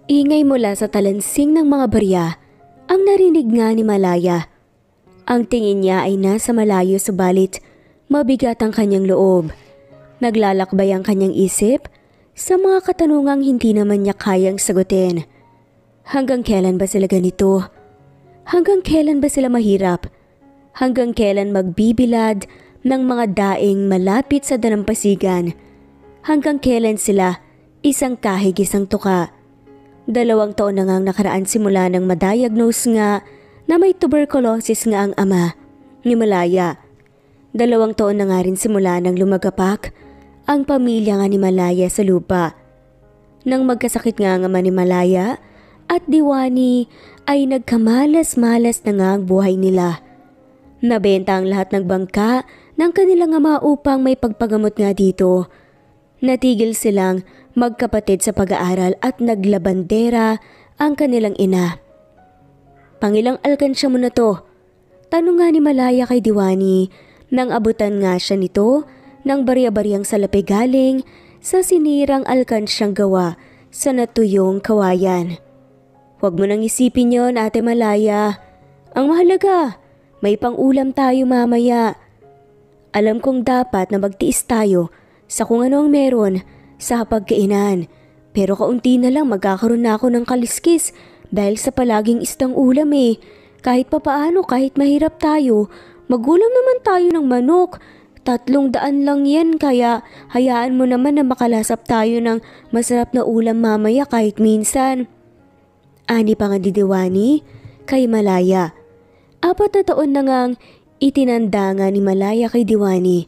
Ingay mula sa talansing ng mga barya ang narinig nga ni Malaya. Ang tingin niya ay nasa malayo subalit mabigat ang kanyang loob. Naglalakbay ang kanyang isip sa mga katanungang hindi naman niya kayang sagutin. Hanggang kailan ba sila ganito? Hanggang kailan ba sila mahirap? Hanggang kailan magbibilad ng mga daing malapit sa dalampasigan? Hanggang kailan sila isang kahig isang tuka? 2 taon na ngang nakaraan simula nang madiagnose nga na may tuberculosis nga ang ama ni Malaya. 2 taon na nga rin simula nang lumagapak ang pamilya nga ni Malaya sa lupa. Nang magkasakit nga ang ama ni Malaya at Diwani ay nagkamalas-malas na nga ang buhay nila. Nabenta ang lahat ng bangka ng kanilang ama upang may pagpagamot nga dito. Natigil silang magkapatid sa pag-aaral at naglabandera ang kanilang ina. Pangilang alkansya mo na to? Tanong nga ni Malaya kay Diwani nang abutan nga siya nito ng barya-baryang salapi galing sa sinirang alkansyang gawa sa natuyong kawayan. Huwag mo nang isipin yon, Ate Malaya. Ang mahalaga, may pang-ulam tayo mamaya. Alam kong dapat na magtiis tayo sa kung ano ang meron sa hapagkainan. Pero kaunti na lang magkakaroon na ako ng kaliskis dahil sa palaging istang ulam eh. Kahit papaano, kahit mahirap tayo, magulam naman tayo ng manok. 300 lang yan kaya hayaan mo naman na makalasap tayo ng masarap na ulam mamaya kahit minsan. Ani pa nga ni Diwani kay Malaya. 4 na taon na ngang itinanda nga ni Malaya kay Diwani.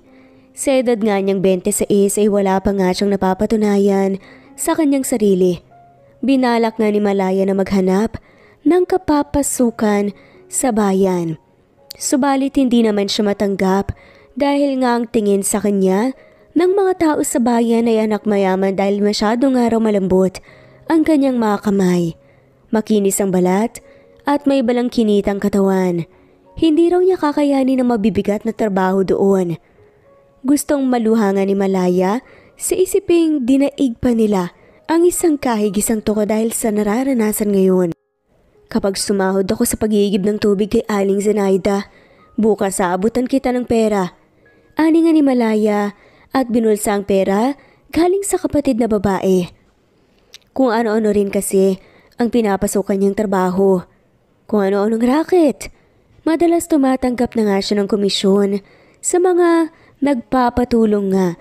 Sa edad nga niyang 26 ay wala pa nga siyang napapatunayan sa kanyang sarili. Binalak nga ni Malaya na maghanap ng kapapasukan sa bayan. Subalit hindi naman siya matanggap dahil nga ang tingin sa kanya ng mga tao sa bayan ay anak mayaman dahil masyado nga raw malambot ang kanyang mga kamay. Makinis ang balat at may balang kinitang katawan. Hindi raw niya kakayanin ang mabibigat na trabaho doon. Gustong maluha nga ni Malaya sa isiping dinaig pa nila ang isang kahig isang tuko dahil sa nararanasan ngayon. Kapag sumahod ako sa pag-iigib ng tubig kay Aling Zenaida, bukas aabutan kita ng pera. Ani nga ni Malaya at binulsa ang pera galing sa kapatid na babae. Kung ano-ano rin kasi ang pinapasukan niyang trabaho. Kung ano-anong racket. Madalas tumatanggap na nga siya ng komisyon sa mga nagpapatulong nga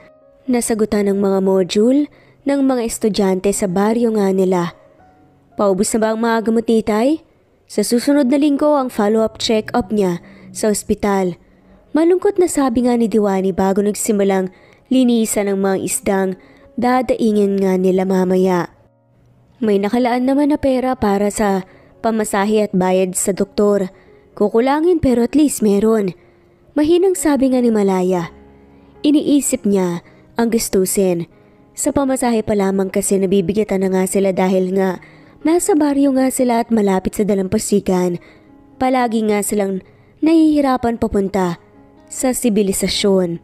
na sagutan ng mga module ng mga estudyante sa baryo nga nila. Paubos na ba ang mga gamot ni Tay? Sa susunod na linggo ang follow-up check-up niya sa ospital. Malungkot na sabi nga ni Diwani bago nagsimulang linisan ng mga isdang dadaingin nga nila mamaya. May nakalaan naman na pera para sa pamasahe at bayad sa doktor. Kukulangin pero at least meron. Mahinang sabi nga ni Malaya. Iniisip niya ang gastusin. Sa pamasahe pa lamang kasi nabibigatan na nga sila dahil nga nasa baryo nga sila at malapit sa dalampasigan. Palagi nga silang nahihirapan papunta sa sibilisasyon.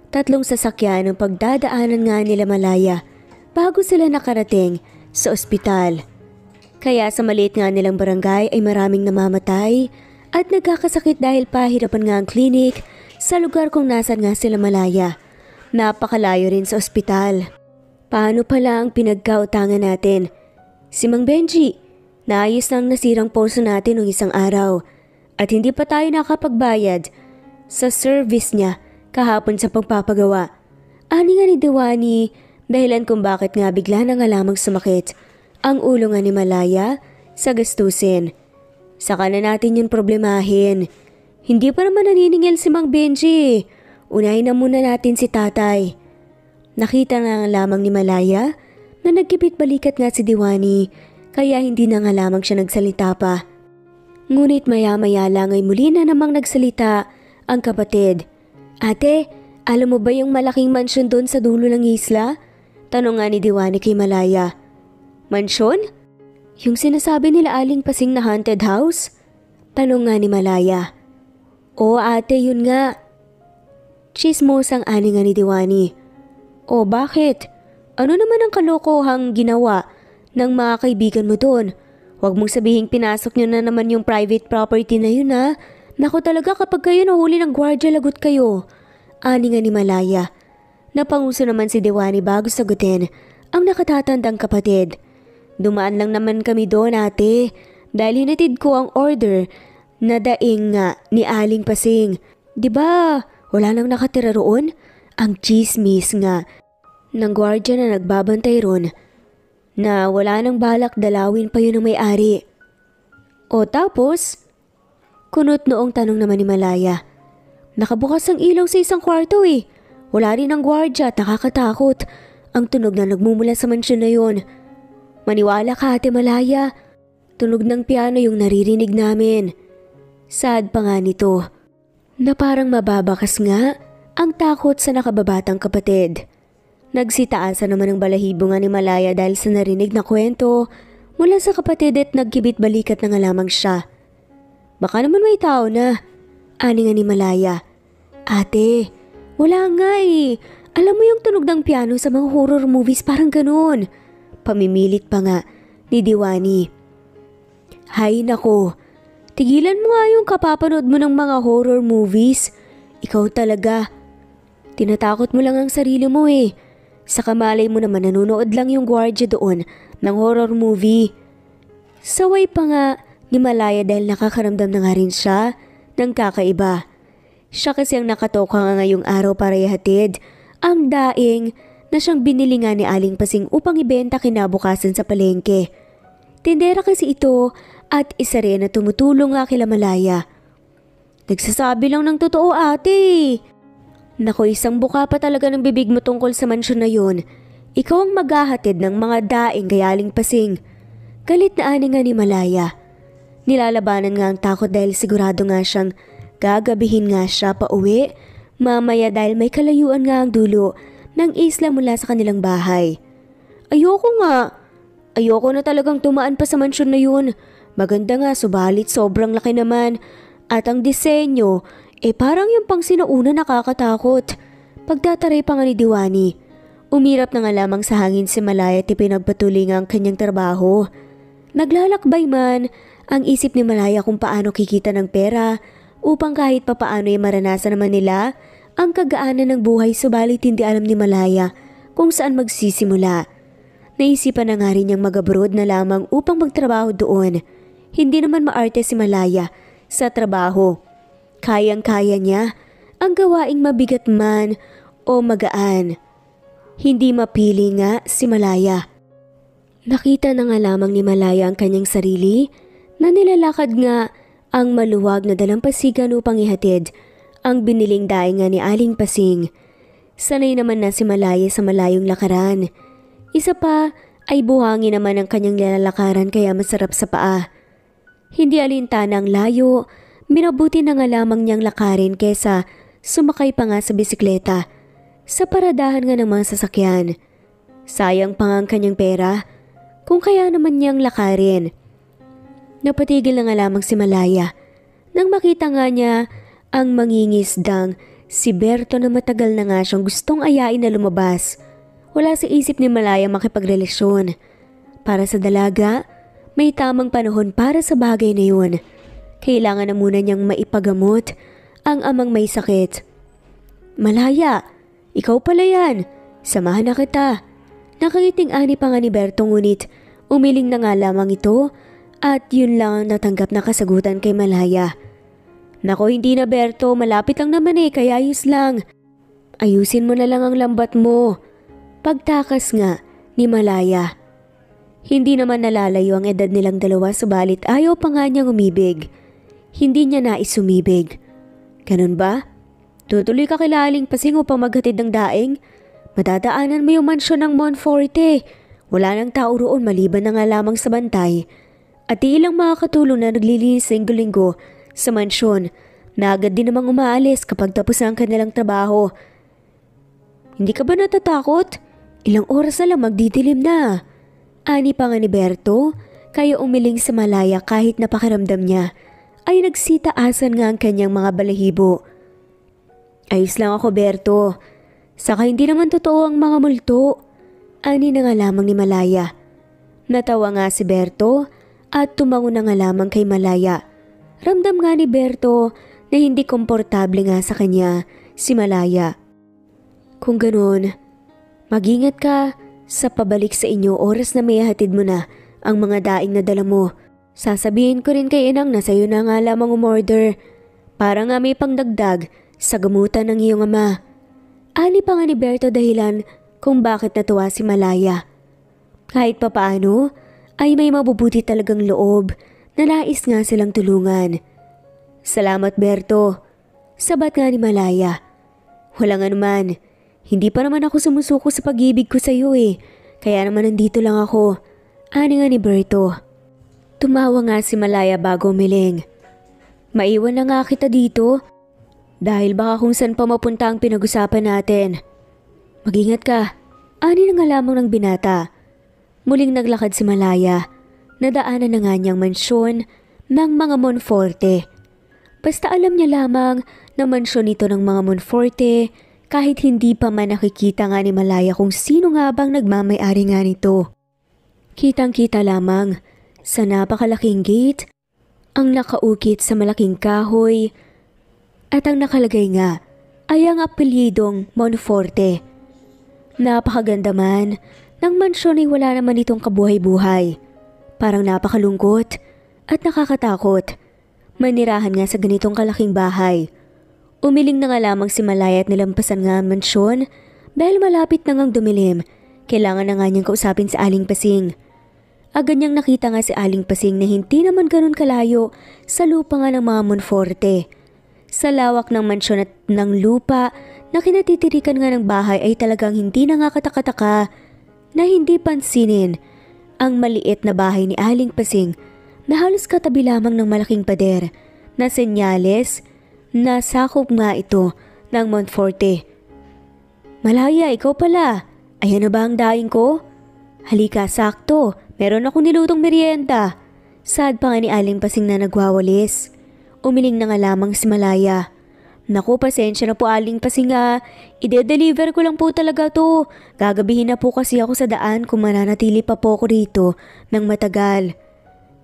3 sasakyan ang pagdadaanan nga nila Malaya bago sila nakarating sa ospital. Kaya sa maliit nga nilang barangay ay maraming namamatay at nagkakasakit dahil pahirapan nga ang klinik sa lugar kung nasan nga sila Malaya. Napakalayo rin sa ospital. Paano pala ang pinagkautangan natin? Si Mang Benji, naayos lang nasirang puso natin ng isang araw at hindi pa tayo nakapagbayad sa service niya kahapon sa pagpapagawa. Ani nga ni Diwani, dahilan kung bakit nga bigla na nga lamang sumakit ang ulo nga ni Malaya sa gastusin. Saka na natin yung problemahin. Hindi pa naman naniningil si Mang Benji. Unahin na muna natin si Tatay. Nakita na nga lamang ni Malaya na nagkipit balikat nga si Diwani kaya hindi na nga lamang siya nagsalita pa. Ngunit maya-maya lang ay muli na namang nagsalita ang kapatid. Ate, alam mo ba yung malaking mansyon doon sa dulo ng isla? Tanong nga ni Diwani kay Malaya. Mansyon? Yung sinasabi nila Aling Pasing na haunted house? Tanong nga ni Malaya. Oo ate, yun nga. Chismosang ani nga ni Diwani. O bakit? Ano naman ang kalokohang ginawa ng mga kaibigan mo doon. Huwag mong sabihing pinasok nyo na naman yung private property na yun ha. Naku talaga kapag kayo nahuli ng gwardya lagot kayo. Ani nga ni Malaya. Napanguso naman si Dewani bago sagutin ang nakatatandang kapatid. Dumaan lang naman kami doon ate dahil hinatid ko ang order na daing nga ni Aling Pasing. Diba wala nang nakatira roon? Ang chismis nga ng gwardya na nagbabantay ron na wala nang balak dalawin pa yun ng may-ari. O tapos? Kunot noong tanong naman ni Malaya. Nakabukas ang ilaw sa isang kwarto eh. Wala rin ang gwardya at nakakatakot ang tunog na nagmumula sa mansyon na yun. Maniwala ka ate Malaya, tunog ng piano yung naririnig namin. Sad pa nga nito na parang mababakas nga ang takot sa nakababatang kapatid. Nagsitaasan naman ang balahibo nga ni Malaya dahil sa narinig na kwento mula sa kapatid at nagkibit balikat na nga lamang siya. Baka naman may tao na, ani nga ni Malaya. Ate, wala nga eh. Alam mo yung tunog ng piano sa mga horror movies parang ganun. Pamimilit pa nga ni Diwani. Hay nako, tigilan mo nga yung kapapanood mo ng mga horror movies. Ikaw talaga. Tinatakot mo lang ang sarili mo eh. Sa kamalay mo naman nanonood lang yung gwardya doon ng horror movie. Saway pa nga ni Malaya dahil nakakaramdam na nga rin siya ng kakaiba. Siya kasi ang nakatoka nga ngayong araw para ihatid ang daing na siyang binili nga ni Aling Pasing upang ibenta kinabukasan sa palengke. Tindera kasi ito at isa rin na tumutulong nga kila Malaya. Nagsasabi lang ng totoo ate. Naku, isang buka pa talaga ng bibig mo tungkol sa mansyon na yun. Ikaw ang maghahatid ng mga daing kay Aling Pasing. Galit na ani nga ni Malaya. Nilalabanan nga ang takot dahil sigurado nga siyang gagabihin nga siya pa uwi mamaya dahil may kalayuan nga ang dulo ng isla mula sa kanilang bahay. Ayoko nga. Ayoko na talagang tumaan pa sa mansyon na yun. Maganda nga subalit sobrang laki naman at ang disenyo parang yung pang sinauna nakakatakot. Pagtataray pa nga ni Diwani. Umirap na nga lamang sa hangin si Malaya at ipinagpatuloy nga ang kanyang trabaho. Naglalakbay man ang isip ni Malaya kung paano kikita ng pera upang kahit papaano ay maranasan naman nila ang kagaanan ng buhay subalit hindi alam ni Malaya kung saan magsisimula. Naisipan na nga rin niyang mag-abroad na lamang upang magtrabaho doon. Hindi naman maarte si Malaya sa trabaho. Kayang-kaya niya ang gawaing mabigat man o magaan. Hindi mapili nga si Malaya. Nakita na nga lamang ni Malaya ang kanyang sarili na nilalakad nga ang maluwag na dalampasigan upang ihatid ang biniling daing nga ni Aling Pasing. Sanay naman na si Malaya sa malayong lakaran. Isa pa ay buhangin naman ang kanyang nilalakaran kaya masarap sa paa. Hindi alintana ang layo. Minabuti na nga lamang niyang lakarin kesa sumakay pa nga sa bisikleta sa paradahan nga ng mga sasakyan. Sayang pa nga ang kanyang pera kung kaya naman niyang lakarin. Napatigil na nga lamang si Malaya nang makita nga niya ang mangingisdang si Berto na matagal na nga siyang gustong ayain na lumabas. Wala sa isip ni Malaya makipagrelasyon. Para sa dalaga, may tamang panahon para sa bagay na yun. Kailangan na muna niyang maipagamot ang amang may sakit. Malaya, ikaw pala yan. Samahan na kita. Nakangiting ani pa nga ni Berto ngunit umiling na nga lamang ito at yun lang ang natanggap na kasagutan kay Malaya. Nako hindi na Berto, malapit lang naman kaya ayos lang. Ayusin mo na lang ang lambat mo. Pagtakas nga ni Malaya. Hindi naman nalalayo ang edad nilang dalawa subalit ayaw pa nga niyang umibig. Hindi niya nais umibig. Ganun ba? Tutuloy ka kay Aling Pasing upang maghatid ng daing? Madadaanan mo yung mansyon ng Monforte. Wala nang tao roon maliban na nga lamang sa bantay. At ilang mga katulong na naglilinis linggo-linggo sa mansyon na agad din namang umaalis kapag tapos na ang kanilang trabaho. Hindi ka ba natatakot? Ilang oras na lang magdidilim na. Ani pa nga ni Berto, kaya umiling sa Malaya kahit napakiramdam niya ay nagsitaasan nga ang kanyang mga balahibo. Ayos lang ako Berto, saka hindi naman totoo ang mga multo. Ani na nga lamang ni Malaya. Natawa nga si Berto at tumango na nga lamang kay Malaya. Ramdam nga ni Berto na hindi komportable nga sa kanya si Malaya. Kung ganoon, mag-ingat ka sa pabalik sa inyo oras na may hatid mo na ang mga daing na dala mo. Sasabihin ko rin kay inang na sa'yo na nga lamang umorder para nga may pangdagdag sa gamutan ng iyong ama. Ali pa nga ni Berto dahilan kung bakit natuwa si Malaya. Kahit papaano ay may mabubuti talagang loob na nais nga silang tulungan. Salamat Berto, sabat nga ni Malaya. Walang anuman, hindi pa naman ako sumusuko sa pag-ibig ko sa iyo kaya naman nandito lang ako, ani nga ni Berto. Tumawa nga si Malaya bago umiling. Maiwan na nga kita dito dahil baka kung saan pa mapunta ang pinag-usapan natin. Mag-ingat ka, ani na nga lamang ng binata. Muling naglakad si Malaya, nadaanan na nga niyang mansyon ng mga Monforte. Basta alam niya lamang na mansyon ito ng mga Monforte kahit hindi pa man nakikita nga ni Malaya kung sino nga bang nagmamay-ari nga nito. Kitang-kita lamang sa napakalaking gate, ang nakaukit sa malaking kahoy at ang nakalagay nga ay ang apelyidong Monforte. Napakaganda man ng mansyon ay wala naman itong kabuhay-buhay. Parang napakalungkot at nakakatakot. Manirahan nga sa ganitong kalaking bahay. Umiling na nga lamang si Malaya at nilampasan nga ang mansyon dahil malapit na ngang dumilim. Kailangan na nga niyang kausapin si Aling Pasing. Agad niyang nakita nga si Aling Pasing na hindi naman ganun kalayo sa lupa nga ng mga Monforte. Sa lawak ng mansyon at ng lupa na kinatitirikan nga ng bahay ay talagang hindi na nga katakataka na hindi pansinin ang maliit na bahay ni Aling Pasing na halos katabi lamang ng malaking pader na senyales na sakop nga ito ng Monforte. Malaya, ikaw pala. Ayan na ba ang daing ko? Halika, sakto. Meron akong nilutong merienda. Sad pa nga ni Aling Pasing na nagwawalis. Umiling na nga lamang si Malaya. Naku, pasensya na po Aling Pasing ide-deliver ko lang po talaga to. Gagabihin na po kasi ako sa daan kung mananatili pa po ako rito ng matagal.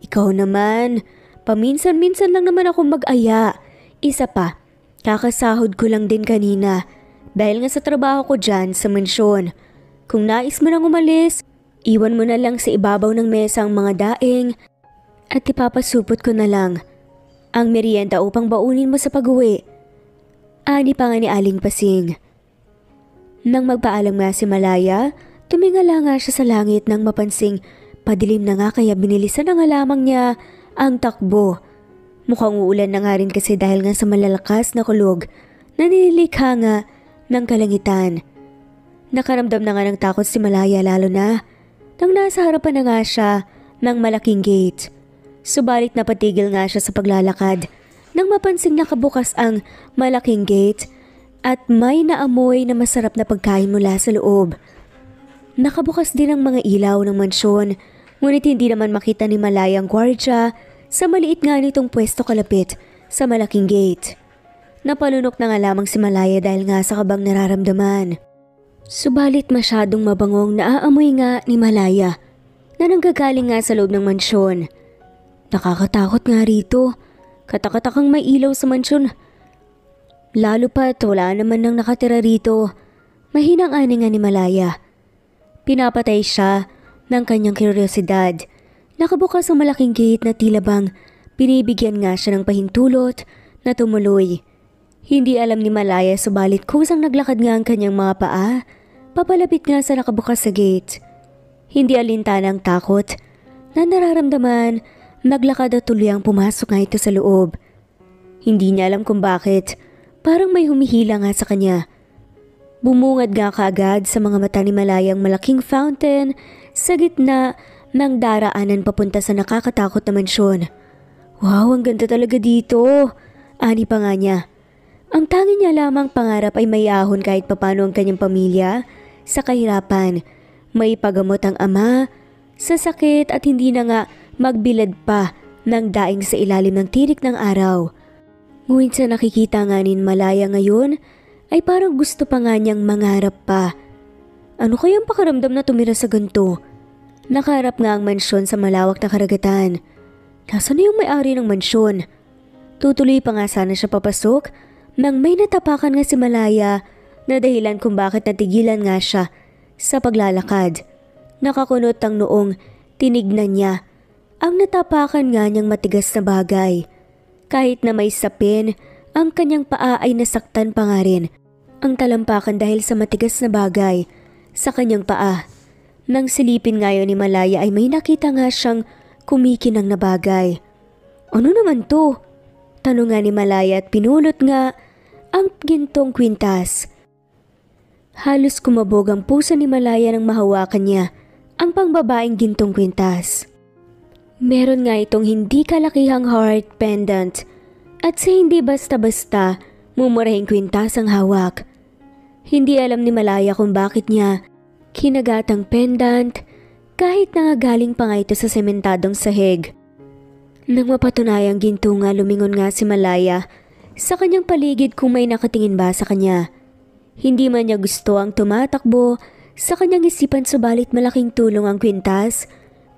Ikaw naman, paminsan-minsan lang naman ako mag-aya. Isa pa, kakasahod ko lang din kanina dahil nga sa trabaho ko dyan sa mansyon. Kung nais mo nang umalis, iwan mo na lang sa ibabaw ng mesa ang mga daing at ipapasupot ko na lang ang merienda upang baunin mo sa pag-uwi. Ani pa nga ni Aling Pasing. Nang magpaalam nga si Malaya, tumingala nga siya sa langit nang mapansing padilim na nga kaya binilisan na nga lamang niya ang takbo. Mukhang uulan na nga rin kasi dahil nga sa malalakas na kulog na nililikha nga ng kalangitan. Nakaramdam na nga ng takot si Malaya lalo na nang nasa harapan na nga siya ng malaking gate. Subalit napatigil nga siya sa paglalakad nang mapansing nakabukas ang malaking gate at may naamoy na masarap na pagkain mula sa loob. Nakabukas din ang mga ilaw ng mansyon ngunit hindi naman makita ni Malaya ang gwardya sa maliit nga nitong pwesto kalapit sa malaking gate. Napalunok na nga lamang si Malaya dahil nga sa kabang nararamdaman. Subalit masyadong mabangong naaamoy nga ni Malaya na nanggagaling nga sa loob ng mansyon. Nakakatakot nga rito. Katakatakang may ilaw sa mansyon. Lalo pa't wala naman nang nakatira rito. Mahinang ani nga ni Malaya. Pinapatay siya ng kanyang kuryosidad. Nakabukas ang malaking gate na tila bang binibigyan nga siya ng pahintulot na tumuloy. Hindi alam ni Malaya subalit kusang naglakad nga ang kanyang mga paa. Papalapit nga sa nakabukas sa gate. Hindi alintana ang takot na nararamdaman. Naglakad at tuluyang pumasok nga ito sa loob. Hindi niya alam kung bakit. Parang may humihila nga sa kanya. Bumungad nga kaagad sa mga mata ni Malaya ang malaking fountain sa gitna ng daraanan papunta sa nakakatakot na mansyon. Wow, ang ganda talaga dito. Ani pa nga niya. Ang tangi niya lamang pangarap ay may ahon kahit papano ang kanyang pamilya sa kahirapan. May pagamot ang ama sa sakit at hindi na nga magbilad pa ng daing sa ilalim ng tirik ng araw. Ngunit sa nakikita nga ni Malaya ngayon ay parang gusto pa nga niyang mangarap pa. Ano kayang pakaramdam na tumira sa ganito? Nakaharap nga ang mansyon sa malawak na karagatan. Nasaan na yung may-ari ng mansyon? Tutuloy pa nga sana siya papasok nang may natapakan nga si Malaya na dahilan kung bakit natigilan nga siya sa paglalakad. Nakakunot ang noong tinignan niya ang natapakan nga niyang matigas na bagay. Kahit na may sapin, ang kanyang paa ay nasaktan pa nga rin ang talampakan dahil sa matigas na bagay sa kanyang paa. Nang silipin ngayon ni Malaya ay may nakita nga siyang kumikinang na bagay. Ano naman to? Tanong nga ni Malaya at pinulot nga ang gintong kwintas. Halos kumabog ang puso ni Malaya nang mahawakan niya ang pangbabaeng gintong kwintas. Meron nga itong hindi kalakihang heart pendant at sa hindi basta-basta mumurahing kwintas ang hawak. Hindi alam ni Malaya kung bakit niya kinagatang pendant kahit nangagaling pa nga ito sa sementadong sahig. Nang mapatunayang ginto nga lumingon nga si Malaya sa kanyang paligid kung may nakatingin ba sa kanya. Hindi man niya gusto ang tumatakbo sa kanyang isipan subalit malaking tulong ang kwintas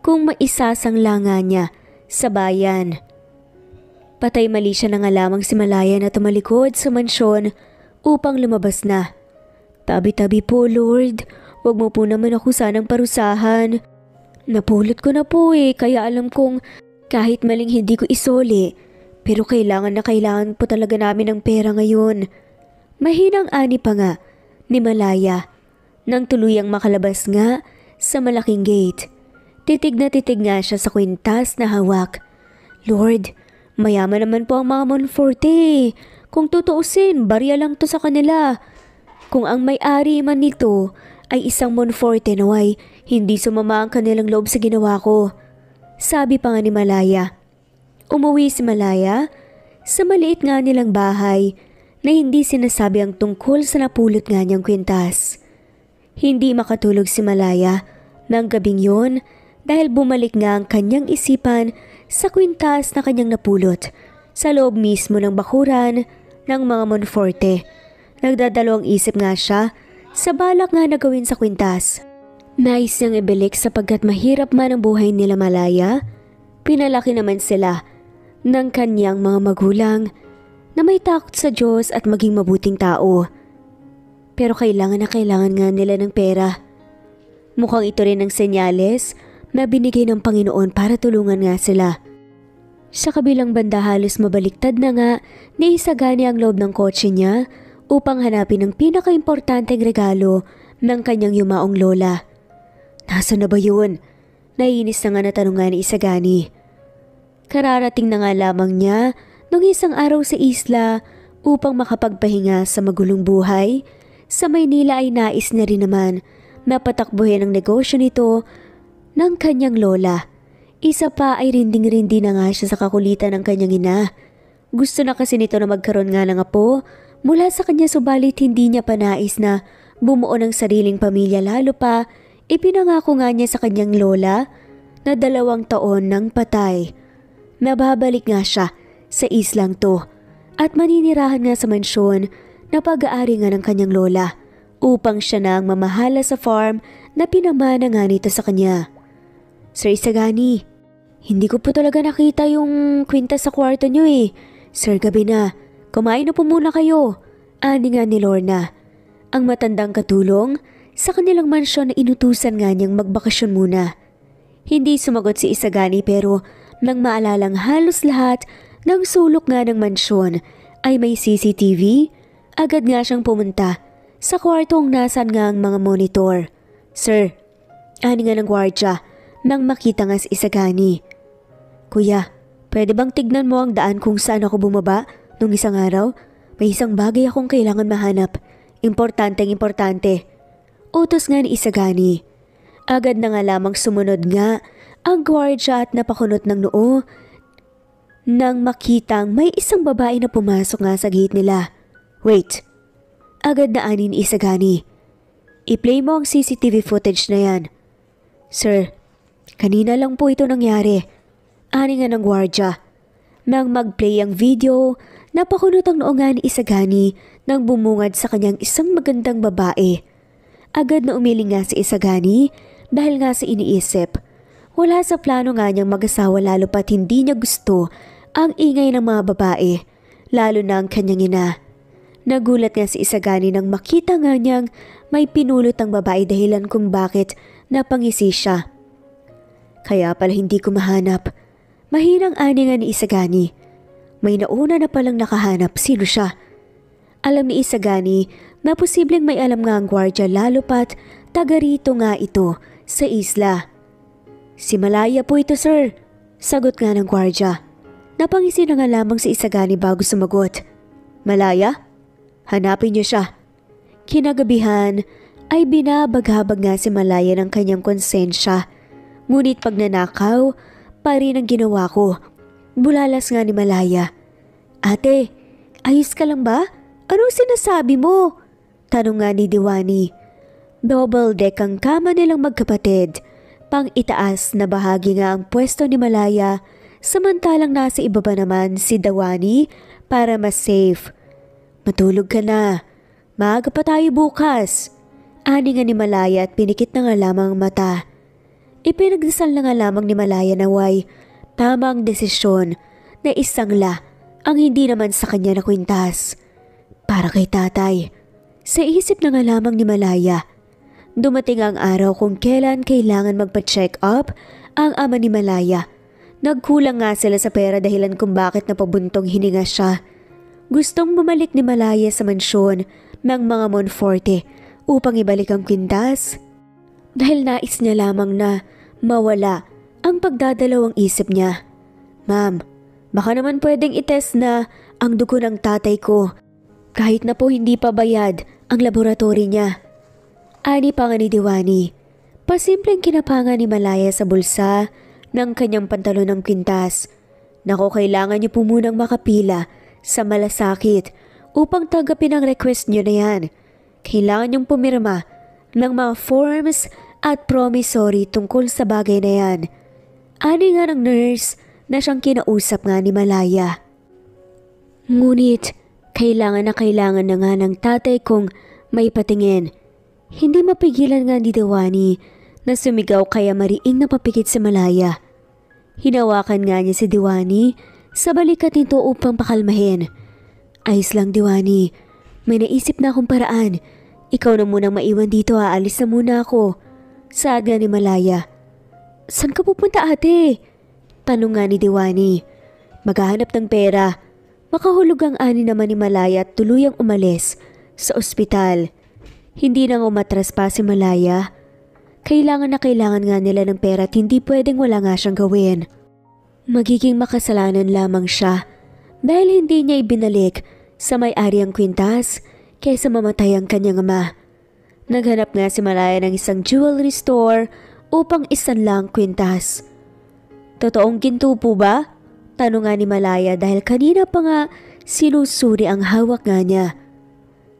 kung maisasangla nga niya sa bayan. Patay mali siya na nga lamang si Malaya na tumalikod sa mansyon upang lumabas na. Tabi-tabi po, Lord. Huwag mo po naman ako sanang parusahan. Napulot ko na po kaya alam kong kahit maling hindi ko isoli. Pero kailangan na kailangan po talaga namin ng pera ngayon. Mahinang ani pa nga ni Malaya nang tuluyang makalabas nga sa malaking gate. Titig na titig nga siya sa kwintas na hawak. Lord, mayaman naman po ang mga Monforte. Kung tutuusin, barya lang to sa kanila. Kung ang may-ari man nito ay isang Monforte naway, hindi sumama ang kanilang loob sa ginawa ko. Sabi pa nga ni Malaya. Umuwi si Malaya sa maliit nga nilang bahay na hindi sinasabi ang tungkol sa napulot nga niyang kwintas. Hindi makatulog si Malaya ng gabing yon dahil bumalik nga ang kanyang isipan sa kwintas na kanyang napulot sa loob mismo ng bakuran ng mga Monforte. Nagdadalawang isip nga siya sa balak nga na gawin sa kwintas. Nais niyang ibilik sapagkat mahirap man ang buhay nila Malaya. Pinalaki naman sila ng kanyang mga magulang na may takot sa Diyos at maging mabuting tao. Pero kailangan na kailangan nga nila ng pera. Mukhang ito rin ang senyales na binigay ng Panginoon para tulungan nga sila. Sa kabilang banda halos mabaliktad na nga ni Isagani ang loob ng kotse niya upang hanapin ang pinaka-importanteng regalo ng kanyang yumaong lola. Nasaan na ba yun? Naiinis na nga na tanong nga ni Isagani. Kararating na nga lamang niya nung isang araw sa isla upang makapagpahinga sa magulong buhay. Sa Maynila ay nais na rin naman na patakbuhin ang negosyo nito ng kanyang lola. Isa pa ay rinding-rindi na nga siya sa kakulitan ng kanyang ina. Gusto na kasi nito na magkaroon nga ng apo mula sa kanya subalit hindi niya pa nais na bumuo ng sariling pamilya lalo pa ipinangako nga niya sa kanyang lola na 2 taon nang patay. Nababalik nga siya sa islang to at maninirahan nga sa mansyon na pag-aari nga ng kanyang lola upang siya na ang mamahala sa farm na pinamana nga nito sa kanya. Sir Isagani, hindi ko po talaga nakita yung kwintas sa kwarto niyo Sir, gabi na. Kumain na po muna kayo. Ani nga ni Lorna. Ang matandang katulong sa kanilang mansyon na inutusan nga niyang magbakasyon muna. Hindi sumagot si Isagani pero nang maalalang halos lahat ng sulok nga ng mansyon ay may CCTV, agad nga siyang pumunta sa kwartong nasan nga ang mga monitor. Sir, ani nga ng gwardya nang makita nga si Isagani. Kuya, pwede bang tignan mo ang daan kung saan ako bumaba nung isang araw? May isang bagay akong kailangan mahanap. Importante. Utos nga ni Isagani. Agad na nga lamang sumunod nga ang gwardya at napakunot ng noo nang makitang may isang babae na pumasok nga sa gate nila. Wait! Agad na ani ni Isagani. I-play mo ang CCTV footage na yan. Sir, kanina lang po ito nangyari. Ani nga ng gwardya. Nang mag-play ang video, napakunot ang noo nga ni Isagani nang bumungad sa kanyang isang magandang babae. Agad na umiling nga si Isagani dahil nga sa iniisip. Wala sa plano nga niyang mag-asawa lalo pat hindi niya gusto ang ingay ng mga babae, lalo na ang kanyang ina. Nagulat nga si Isagani nang makita nga niyang may pinulot ang babae dahilan kung bakit napangisi siya. Kaya pala hindi ko mahanap. Mahinang ani nga ni Isagani. May nauna na palang nakahanap, sino siya? Alam ni Isagani na posibleng may alam nga ang gwardya lalo pat taga rito nga ito sa isla. Si Malaya po ito, sir. Sagot nga ng gwardya. Napangisi na nga lamang si Isagani bago sumagot. Malaya? Hanapin niyo siya. Kinagabihan ay binabaghabag nga si Malaya ng kanyang konsensya. Ngunit pag nanakaw, pa rin ang ginawa ko. Bulalas nga ni Malaya. Ate, ayos ka lang ba? Anong sinasabi mo? Tanong nga ni Diwani. Double deck ang kama nilang magkapatid. Pang itaas na bahagi nga ang pwesto ni Malaya, samantalang nasa ibaba naman si Diwani para mas safe. Matulog ka na. Maaga pa tayo bukas. Ani nga ni Malaya at pinikit na nga lamang ang mata. Ipinagdasal na nga lamang ni Malaya na way tamang desisyon na isangla ang hindi naman sa kanya na kwintas. Para kay tatay. Sa isip na nga lamang ni Malaya. Dumating ang araw kung kailan kailangan magpa-check up ang ama ni Malaya. Nagkulang nga sila sa pera dahilan kung bakit napabuntong hininga siya. Gustong bumalik ni Malaya sa mansyon ng mga Monforte upang ibalik ang kwintas. Dahil nais niya lamang na mawala ang pagdadalawang isip niya. Ma'am, baka naman pwedeng itest na ang dugo ng tatay ko kahit na po hindi pa bayad ang laboratory niya. Ani pa nga ni Diwani. Pasimpleng kinapanga ni Malaya sa bulsa ng kanyang pantalon ng kwintas. Nako, kailangan niyo po munang makapila sa malasakit upang tanggapin ang request niyo na yan. Kailangan niyong pumirma ng mga forms at promissory tungkol sa bagay na yan. Ani nga ng nurse na siyang kinausap nga ni Malaya. Ngunit kailangan na nga ng tatay kong may patingin. Hindi mapigilan nga ni Diwani na sumigaw kaya mariing napapikit si Malaya. Hinawakan nga niya si Diwani sa balikat nito upang pakalmahin. Ayos lang Diwani, may naisip na akong paraan. Ikaw na munang maiwan dito, aalis na muna ako. Saad nga ni Malaya. Saan ka pupunta ate? Tanong nga ni Diwani. Maghahanap ng pera. Makahulog ang ani naman ni Malaya at tuluyang umalis sa ospital. Hindi na umatras pa si Malaya. Kailangan nga nila ng pera at hindi pwedeng wala nga siyang gawin. Magiging makasalanan lamang siya dahil hindi niya ibinalik sa may-ari ang kwintas kaysa mamatay ang kanyang ama. Naghanap nga si Malaya ng isang jewelry store upang isanlang kwintas. Totoong ginto po ba? Tanong nga ni Malaya dahil kanina pa nga sinusuri ang hawak nga niya.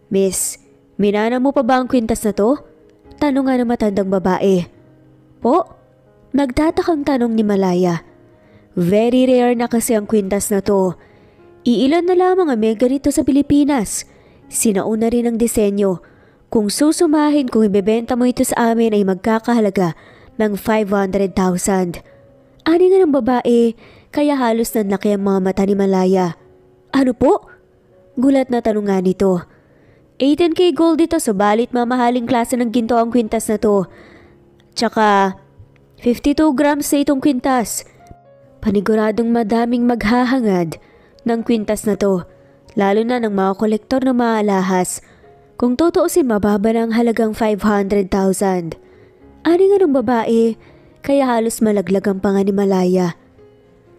Miss, minana mo pa ba ang kwintas na to? Tanong nga ng matandang babae. Po? Nagtatakang tanong ni Malaya. Very rare na kasi ang kwintas na to. Iilan na lamang ang may ganito sa Pilipinas. Sinauna rin ang disenyo. Kung susumahin kung ibebenta mo ito sa amin ay magkakahalaga ng 500,000. Ani nga ng babae kaya halos nanlaki ang mga mata ni Malaya. Ano po? Gulat na tanong nga nito. 18K gold dito subalit mamahaling klase ng ginto ang kwintas na to. Tsaka 52 grams sa itong kwintas. Paniguradong madaming maghahangad ng kwintas na to. Lalo na ng mga kolektor na mga alahas. Kung tutuusin mababa na ang halagang 500,000. Ani nga ng babae kaya halos malaglag ang panga ni Malaya.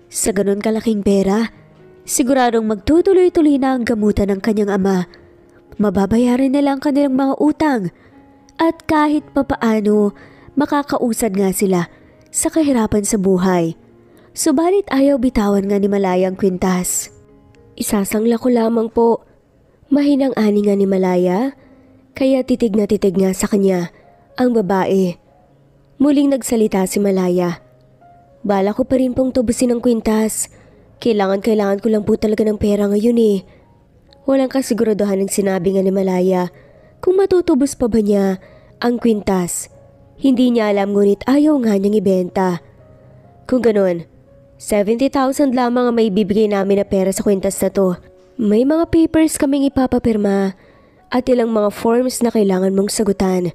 Sa ganun kalaking pera, siguradong magtutuloy-tuloy na ang gamutan ng kanyang ama. Mababayaran nila ang kanilang mga utang at kahit papaano makakausad nga sila sa kahirapan sa buhay. Subalit ayaw bitawan nga ni Malaya ang kwintas. Isasangla ko lamang po. Mahinang ani nga ni Malaya kaya titig nga sa kanya ang babae. Muling nagsalita si Malaya. Bala ko pa rin pong tubusin ang kwintas. Kailangan ko lang po talaga ng pera ngayon eh. Walang kasiguraduhan ng sinabi nga ni Malaya kung matutubos pa ba niya ang kwintas. Hindi niya alam ngunit ayaw nga niyang ibenta. Kung ganun, 70,000 lamang ang may bibigay namin na pera sa kwintas na to. May mga papers kaming ipapapirma at ilang mga forms na kailangan mong sagutan.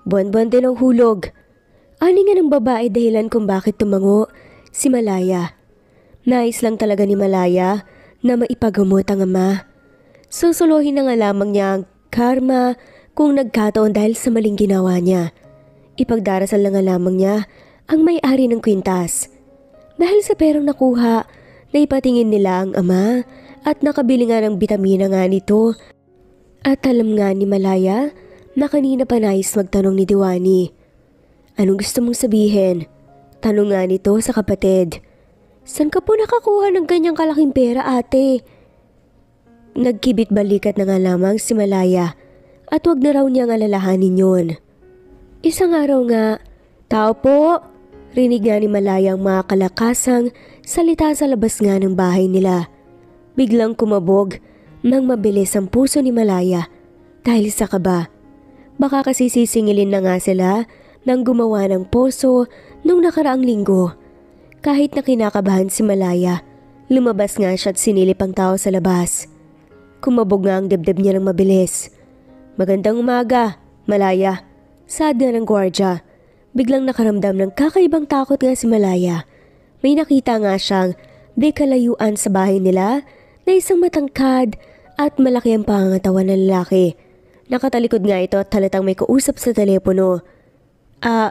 Buwan-buwan din ang hulog. Ani nga ng babae dahilan kung bakit tumango si Malaya. Nais lang talaga ni Malaya na maipagamot ang ama. Susuluhin na nga lamang niya ang karma kung nagkataon dahil sa maling ginawa niya. Ipagdarasal na nga lamang niya ang may-ari ng kwintas. Dahil sa perang nakuha, naipatingin nila ang ama at nakabili nga ng bitamina nga nito. At alam nga ni Malaya na kanina pa nais magtanong ni Diwani. Anong gusto mong sabihin? Tanong nga nito sa kapatid. San ka po nakakuha ng ganyang kalaking pera, ate? Nagkibit balikat na nga lamang si Malaya at wag na raw niyang alalahanin yun. Isang araw nga, tao po, rinig nga ni Malaya ang mga kalakasang salita sa labas nga ng bahay nila. Biglang kumabog nang mabilis ang puso ni Malaya dahil sa kaba. Baka kasi sisingilin na nga sila nang gumawa ng poso nung nakaraang linggo. Kahit na kinakabahan si Malaya, lumabas nga siya at sinilip ang tao sa labas. Kumabog nga ang dibdib niya ng mabilis. Magandang umaga, Malaya. Saad nga ng gwardya. Biglang nakaramdam ng kakaibang takot nga si Malaya. May nakita nga siyang di kalayuan sa bahay nila na isang matangkad at malaki ang pangangatawan ng lalaki. Nakatalikod nga ito at halatang may kausap sa telepono.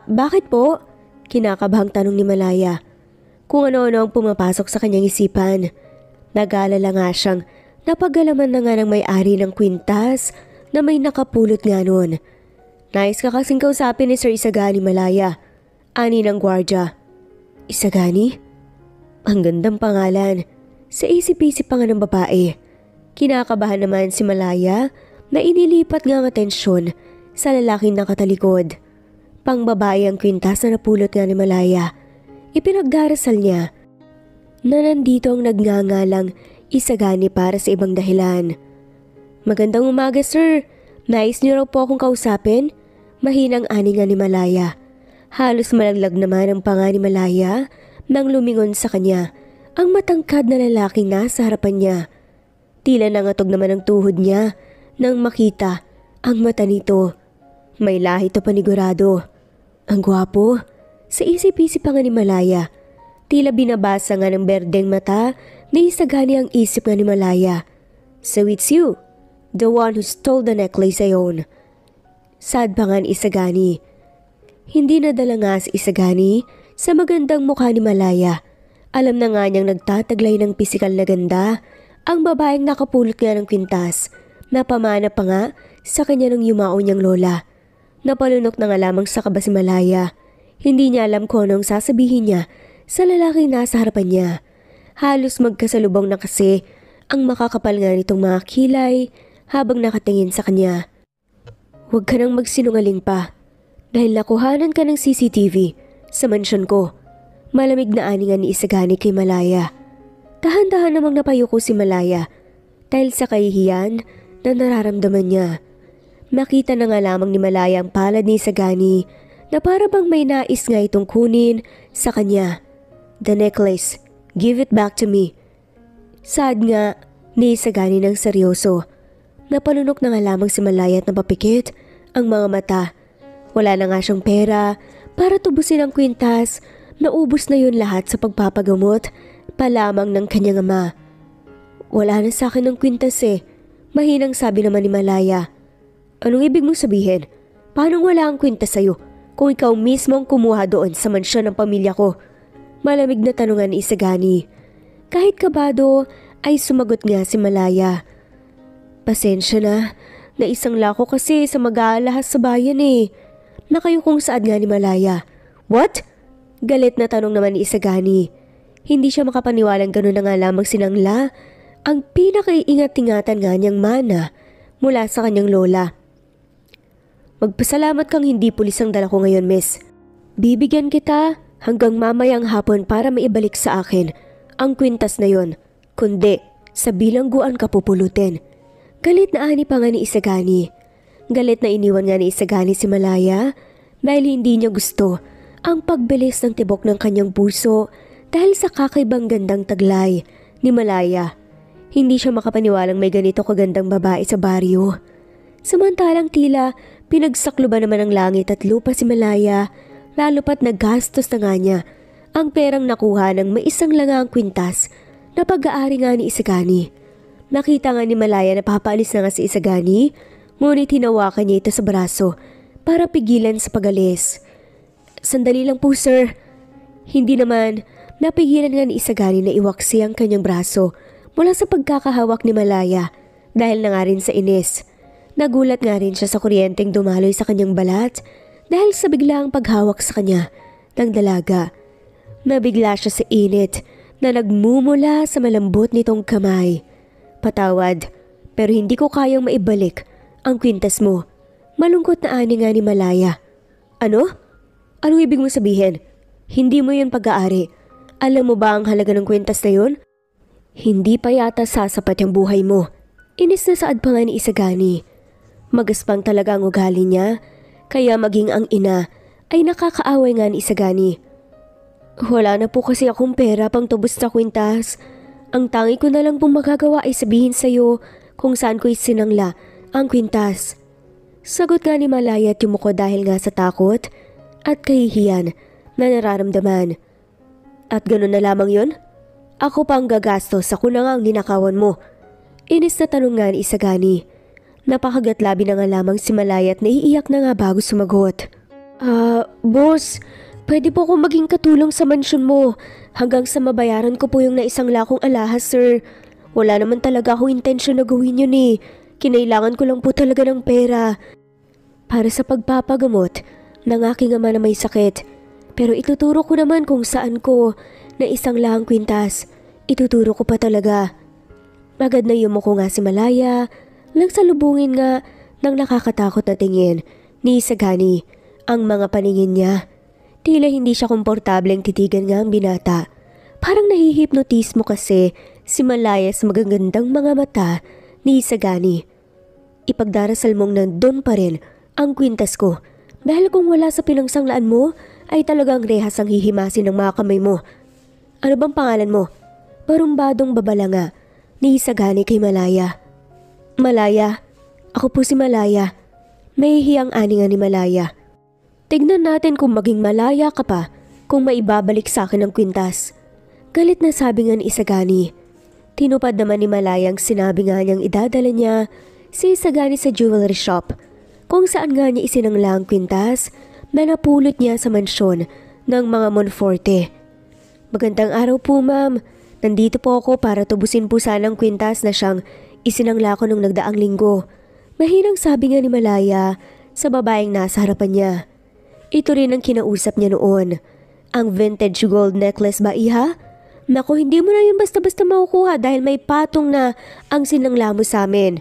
Bakit po? Kinakabahang tanong ni Malaya. Kung ano-ano ang pumapasok sa kanyang isipan. Nag-aalala nga siyang napagalaman na nga ng may-ari ng kwintas na may nakapulot nga noon. Nais ka kasing kausapin ni Sir Isagani, Malaya. Ani ng gwardya. Isagani? Ang gandang pangalan. Sa isip-isip pa nga ng babae. Kinakabahan naman si Malaya na inilipat nga ang atensyon sa lalaking nakatalikod. Pangbabae ang kwintas na napulot nga ni Malaya. Ipinagdarasal niya na nandito ang nagngangalang Isagani para sa ibang dahilan. Magandang umaga, sir. Nais niyo raw po akong kausapin? Mahinang ani nga ni Malaya. Halos malaglag naman ang panga ni Malaya nang lumingon sa kanya ang matangkad na lalaking nasa harapan niya. Tila nangatog naman ang tuhod niya nang makita ang mata nito. May lahi to panigurado. Ang gwapo. Sa isip-isip pa nga ni Malaya. Tila binabasa nga ng berdeng mata ni Isagani ang isip nga ni Malaya. So it's you, the one who stole the necklace I own. Sad pa nga ni Isagani. Hindi nadala nga si Isagani sa magandang mukha ni Malaya. Alam na nga niyang nagtataglay ng pisikal na ganda ang babaeng nakapulot nga ng kwintas. Napamana pa nga sa kanya ng yumao niyang lola. Napalunok na nga lamang sa kaba si Malaya. Hindi niya alam kung anong sasabihin niya sa lalaking nasa harapan niya. Halos magkasalubong na kasi ang makakapal nga nitong mga kilay habang nakatingin sa kanya. Huwag ka nang magsinungaling pa dahil nakuhanan ka ng CCTV sa mansyon ko. Malamig na ani nga ni Isagani kay Malaya. Dahan-dahan namang napayuko si Malaya dahil sa kahihiyan na nararamdaman niya. Nakita na nga lamang ni Malaya ang palad ni Isagani na para bang may nais nga itong kunin sa kanya. The necklace, give it back to me. Saad nga ni Isagani ng seryoso. Napalunok na nga lamang si Malaya at napapikit ang mga mata. Wala na nga siyang pera para tubusin ang kwintas. Naubos na yun lahat sa pagpapagamot pa lamang ng kanyang ama. Wala na sa akin ng kwintas eh. Mahinang sabi naman ni Malaya. Anong ibig mong sabihin? Paano wala ang kwintas sa'yo kung ikaw mismo ang kumuha doon sa mansyon ng pamilya ko? Malamig na tanungan ni Isagani. Kahit kabado ay sumagot nga si Malaya. Pasensya na isang lako kasi sa mag-aalahas sa bayan eh. Nakayukong saad nga ni Malaya. What? Galit na tanong naman ni Isagani. Hindi siya makapaniwalang gano'n na nga lamang sinangla ang pinakaiingat-ingatan nga niyang mana mula sa kanyang lola. Magpasalamat kang hindi pulis ang dala ko ngayon, miss. Bibigyan kita hanggang mamayang hapon para maibalik sa akin ang kwintas na yon. Kundi sa bilangguan ka pupulutin. Galit na ani pa nga ni Isagani. Galit na iniwan nga ni Isagani si Malaya. dahil hindi niya gusto ang pagbilis ng tibok ng kanyang puso dahil sa kakaibang gandang taglay ni Malaya. Hindi siya makapaniwalang may ganito kagandang babae sa baryo. Samantalang tila pinagsakluban naman ng langit at lupa si Malaya, lalo pat naggastos na nga niya ang perang nakuha ng may isang langang kwintas na pag-aari nga ni Isagani. Nakita nga ni Malaya na papaalis na nga si Isagani, ngunit hinawakan niya ito sa braso para pigilan sa pag-alis. Sandali lang po sir. Hindi naman napigilan nga ni Isagani na iwaksi ang kanyang braso mula sa pagkakahawak ni Malaya dahil na nga rin sa inis. Nagulat nga rin siya sa kuryenteng dumaloy sa kanyang balat dahil sa biglaang paghawak sa kanya ng dalaga. Nabigla siya sa init na nagmumula sa malambot nitong kamay. Patawad, pero hindi ko kayang maibalik ang kwintas mo. Malungkot na ani nga ni Malaya. Ano? Anong ibig mo sabihin? Hindi mo yun pag-aari. Alam mo ba ang halaga ng kwintas na yun? Hindi pa yata sasapat yung buhay mo. Inis na saad pa nga ni Isagani. Magaspang talaga ang ugali niya, kaya maging ang ina ay nakakaaway nga ni Isagani. Wala na po kasi akong pera pang tubos na kwintas. Ang tangi ko na lang pong magagawa ay sabihin sa'yo kung saan ko isinangla ang kwintas. Sagot nga ni Malaya at yumuko dahil nga sa takot at kahihiyan na nararamdaman. At ganun na lamang yun? Ako pa ang gagastos, ako na nga ang ninakawan mo. Inis na tanong nga ni Isagani. Napakagatlabi na nga lamang si Malaya at naiiyak na nga bago sumagot. Boss, pwede po akong maging katulong sa mansyon mo hanggang sa mabayaran ko po yung naisang lakong alahas, sir. Wala naman talaga akong intensyon na gawin yun eh. Kinailangan ko lang po talaga ng pera para sa pagpapagamot ng aking ama na may sakit. Pero ituturo ko naman kung saan ko na isang lahang kwintas. Ituturo ko pa talaga. Agad na yumuko nga si Malaya nang salubungin nga ng nakakatakot na tingin ni Isagani ang mga paningin niya. Tila hindi siya komportableng titigan nga ang binata. Parang nahihipnotismo kasi si Malaya sa magagandang mga mata ni Isagani. Ipagdarasal mong nandun pa rin ang kwintas ko dahil kung wala sa pinangsanglaan mo ay talagang rehas ang hihimasin ng mga kamay mo. Ano bang pangalan mo? Barumbadong babala nga ni Isagani kay Malaya. Malaya, ako po si Malaya. Nahihiyang ani nga ni Malaya. Tignan natin kung maging malaya ka pa kung maibabalik sa akin ang kwintas. Galit na sabi nga ni Isagani. Tinupad naman ni Malaya ang sinabi nga niyang idadala niya si Isagani sa jewelry shop kung saan nga niya isinangla ang kwintas na napulot niya sa mansyon ng mga Monforte. Magandang araw po ma'am. Nandito po ako para tubusin po sana ang kwintas na siyang isinangla ko nung nagdaang linggo. Mahinang sabi nga ni Malaya sa babaeng nasa harapan niya. Ito rin ang kinausap niya noon. Ang vintage gold necklace ba iha? Naku, hindi mo na yun basta-basta makukuha dahil may patong na ang sinangla mo sa amin.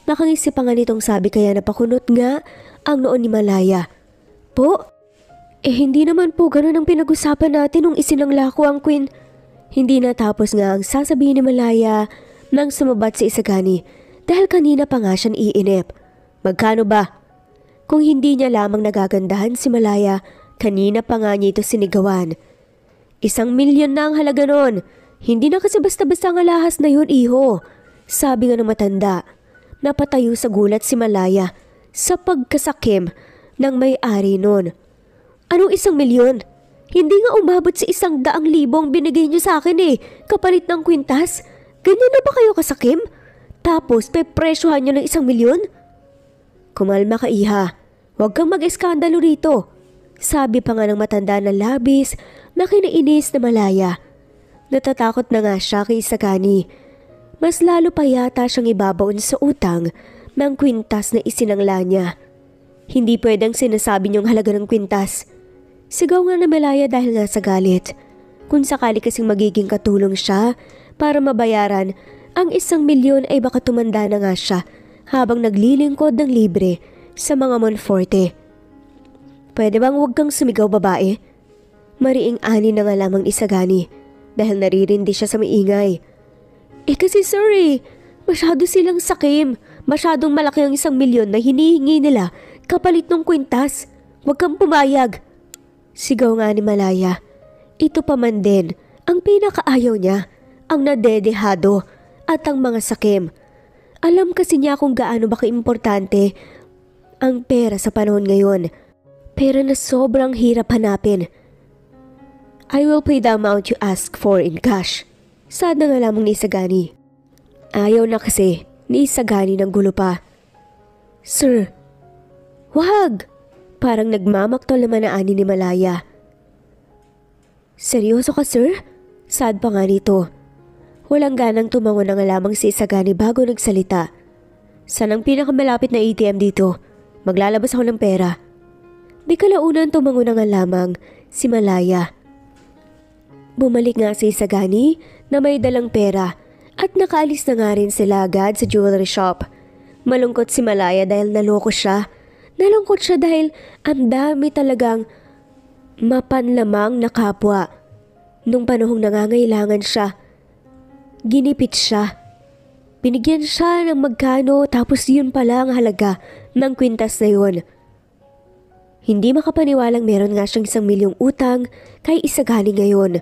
Nakangisi pa nga nitong sabi kaya napakunot nga ang noon ni Malaya. Po? Hindi naman po ganun ang pinag-usapan natin nung isinangla ko ang queen. Hindi natapos nga ang sasabihin ni Malaya nang sumabat si Isagani dahil kanina pa nga siyang iinip. Magkano ba? Kung hindi niya lamang nagagandahan si Malaya, kanina pa nga niya ito sinigawan. 1 milyon na ang halaga nun. Hindi na kasi basta-basta ang alahas na yun, iho. Sabi nga ng matanda. Napatayo sa gulat si Malaya sa pagkasakim ng may-ari nun. Anong 1 milyon? Hindi nga umabot sa 100,000 ang binigay niyo sa akin eh, kapalit ng kwintas. Ganyan na ba kayo kasakim? Tapos pepresyohan niyo ng 1 milyon? Kumalma ka iha, huwag kang mag-eskandalo rito. Sabi pa nga ng matanda na labis na kinainis na Malaya. Natatakot na nga siya kay Isagani. Mas lalo pa yata siyang ibabaon sa utang ng kwintas na isinangla niya. Hindi pwedeng sinasabi niyong halaga ng kwintas. Sigaw nga na Malaya dahil nga sa galit. Kung sakali kasing magiging katulong siya para mabayaran ang 1 milyon ay baka tumanda na nga siya habang naglilingkod ng libre sa mga Monforte. Pwede bang huwag kang sumigaw babae? Mariing ani na nga lamang Isagani dahil naririndi siya sa maingay. Kasi sorry, masyado silang sakim. Masyadong malaki ang 1 milyon na hinihingi nila kapalit ng kwintas. Huwag kang pumayag! Sigaw nga ni Malaya. Ito pa man din, ang pinakaayaw niya, ang nadedehado at ang mga sakim. Alam kasi niya kung gaano ba kaimportante ang pera sa panahon ngayon. Pera na sobrang hirap hanapin. I will pay the amount you ask for in cash. Sad na nga lamang ni Isagani. Ayaw na kasi ni Isagani ng gulo pa. Sir, wag! Parang nagmamaktol naman na ani ni Malaya. Seryoso ka, sir? Sad pa nga nito. Walang ganang tumango na nga lamang si Isagani bago nagsalita. Saan ang pinakamalapit na ATM dito? Maglalabas ako ng pera. Di kalaunan tumango na nga lamang si Malaya. Bumalik nga si Isagani na may dalang pera at nakaalis na nga rin sila agad sa jewelry shop. Malungkot si Malaya dahil naloko siya. Nalungkot siya dahil ang dami talagang mapanlamang na kapwa. Nung panahong nangangailangan siya, ginipit siya. Binigyan siya ng magkano tapos yun pala ang halaga ng kwintas na yun. Hindi makapaniwalang meron nga siyang 1,000,000 utang kay Isagani ngayon.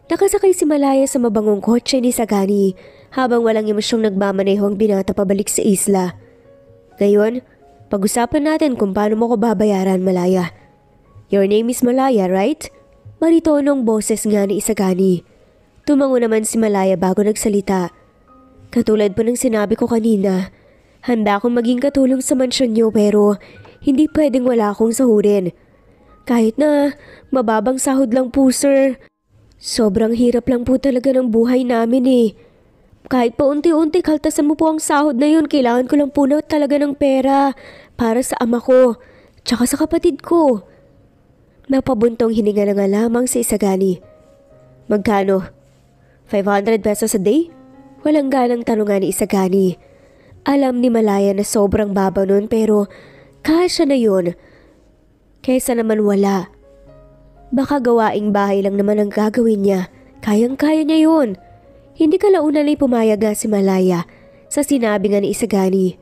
Nakasakay si Malaya sa mabangong kotse ni Isagani habang walang emosyong nagmamaneho ang binata pabalik sa isla. Ngayon, pag-usapan natin kung paano mo ko babayaran, Malaya. Your name is Malaya, right? Maritonong boses nga ni Isagani. Tumango naman si Malaya bago nagsalita. Katulad po ng sinabi ko kanina, handa akong maging katulong sa mansyon niyo pero hindi pwedeng wala akong sahurin. Kahit na mababang sahod lang po, sir. Sobrang hirap lang po talaga ng buhay namin eh. Kahit pa unti-unti kaltasan mo po ang sahod na yun, kailangan ko lang po na talaga ng pera para sa ama ko, tsaka sa kapatid ko. Napabuntong hininga na nga lamang si Isagani. Magkano? 500 pesos a day? Walang ganang tanungan ni Isagani. Alam ni Malaya na sobrang baba nun pero kasya na yun. Kaysa naman wala. Baka gawaing bahay lang naman ang gagawin niya. Kayang-kaya niya yun. Hindi kalaunan ay pumayag nga si Malaya sa sinabi nga ni Isagani.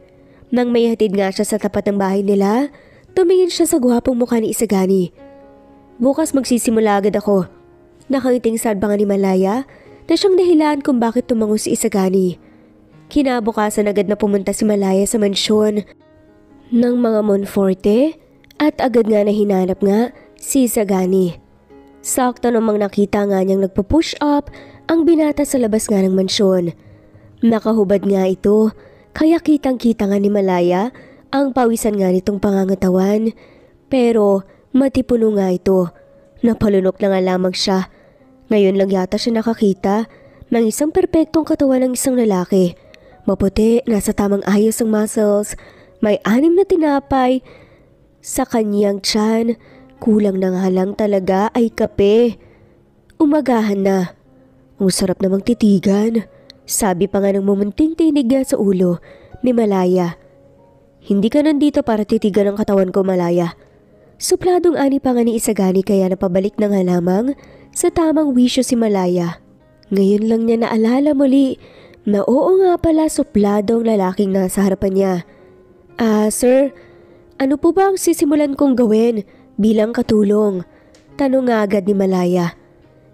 Nang may hatid nga siya sa tapat ng bahay nila, tumingin siya sa gwapong mukha ni Isagani. Bukas magsisimula agad ako. Nakangiting sad pa nga ni Malaya na siyang dahilan kung bakit tumango si Isagani. Kinabukasan agad na pumunta si Malaya sa mansyon ng mga Monforte at agad nga na hinanap nga si Isagani. Sakto namang nakita nga niyang nagpo-push up ang binata sa labas nga ng mansyon. Nakahubad nga ito, kaya kitang-kita nga ni Malaya ang pawisan nga nitong pangangatawan. Pero matipuno nga ito, napalunok na nga lamang siya. Ngayon lang yata siya nakakita ng isang perpektong katawan ng isang lalaki. Maputi, nasa tamang ayos ang muscles, may 6 na tinapay. Sa kanyang tiyan, kulang na nga lang talaga ay kape. Umagahan na. Ang sarap namang titigan, sabi pa nga ng mumunting tinig sa ulo ni Malaya. Hindi ka nandito para titigan ang katawan ko, Malaya. Supladong ani pa nga ni Isagani kaya napabalik na nga lamang sa tamang wisyo si Malaya. Ngayon lang niya naalala muli na oo nga pala supladong lalaking nasa harapan niya. Sir, ano po ba ang sisimulan kong gawin bilang katulong? Tanong nga agad ni Malaya.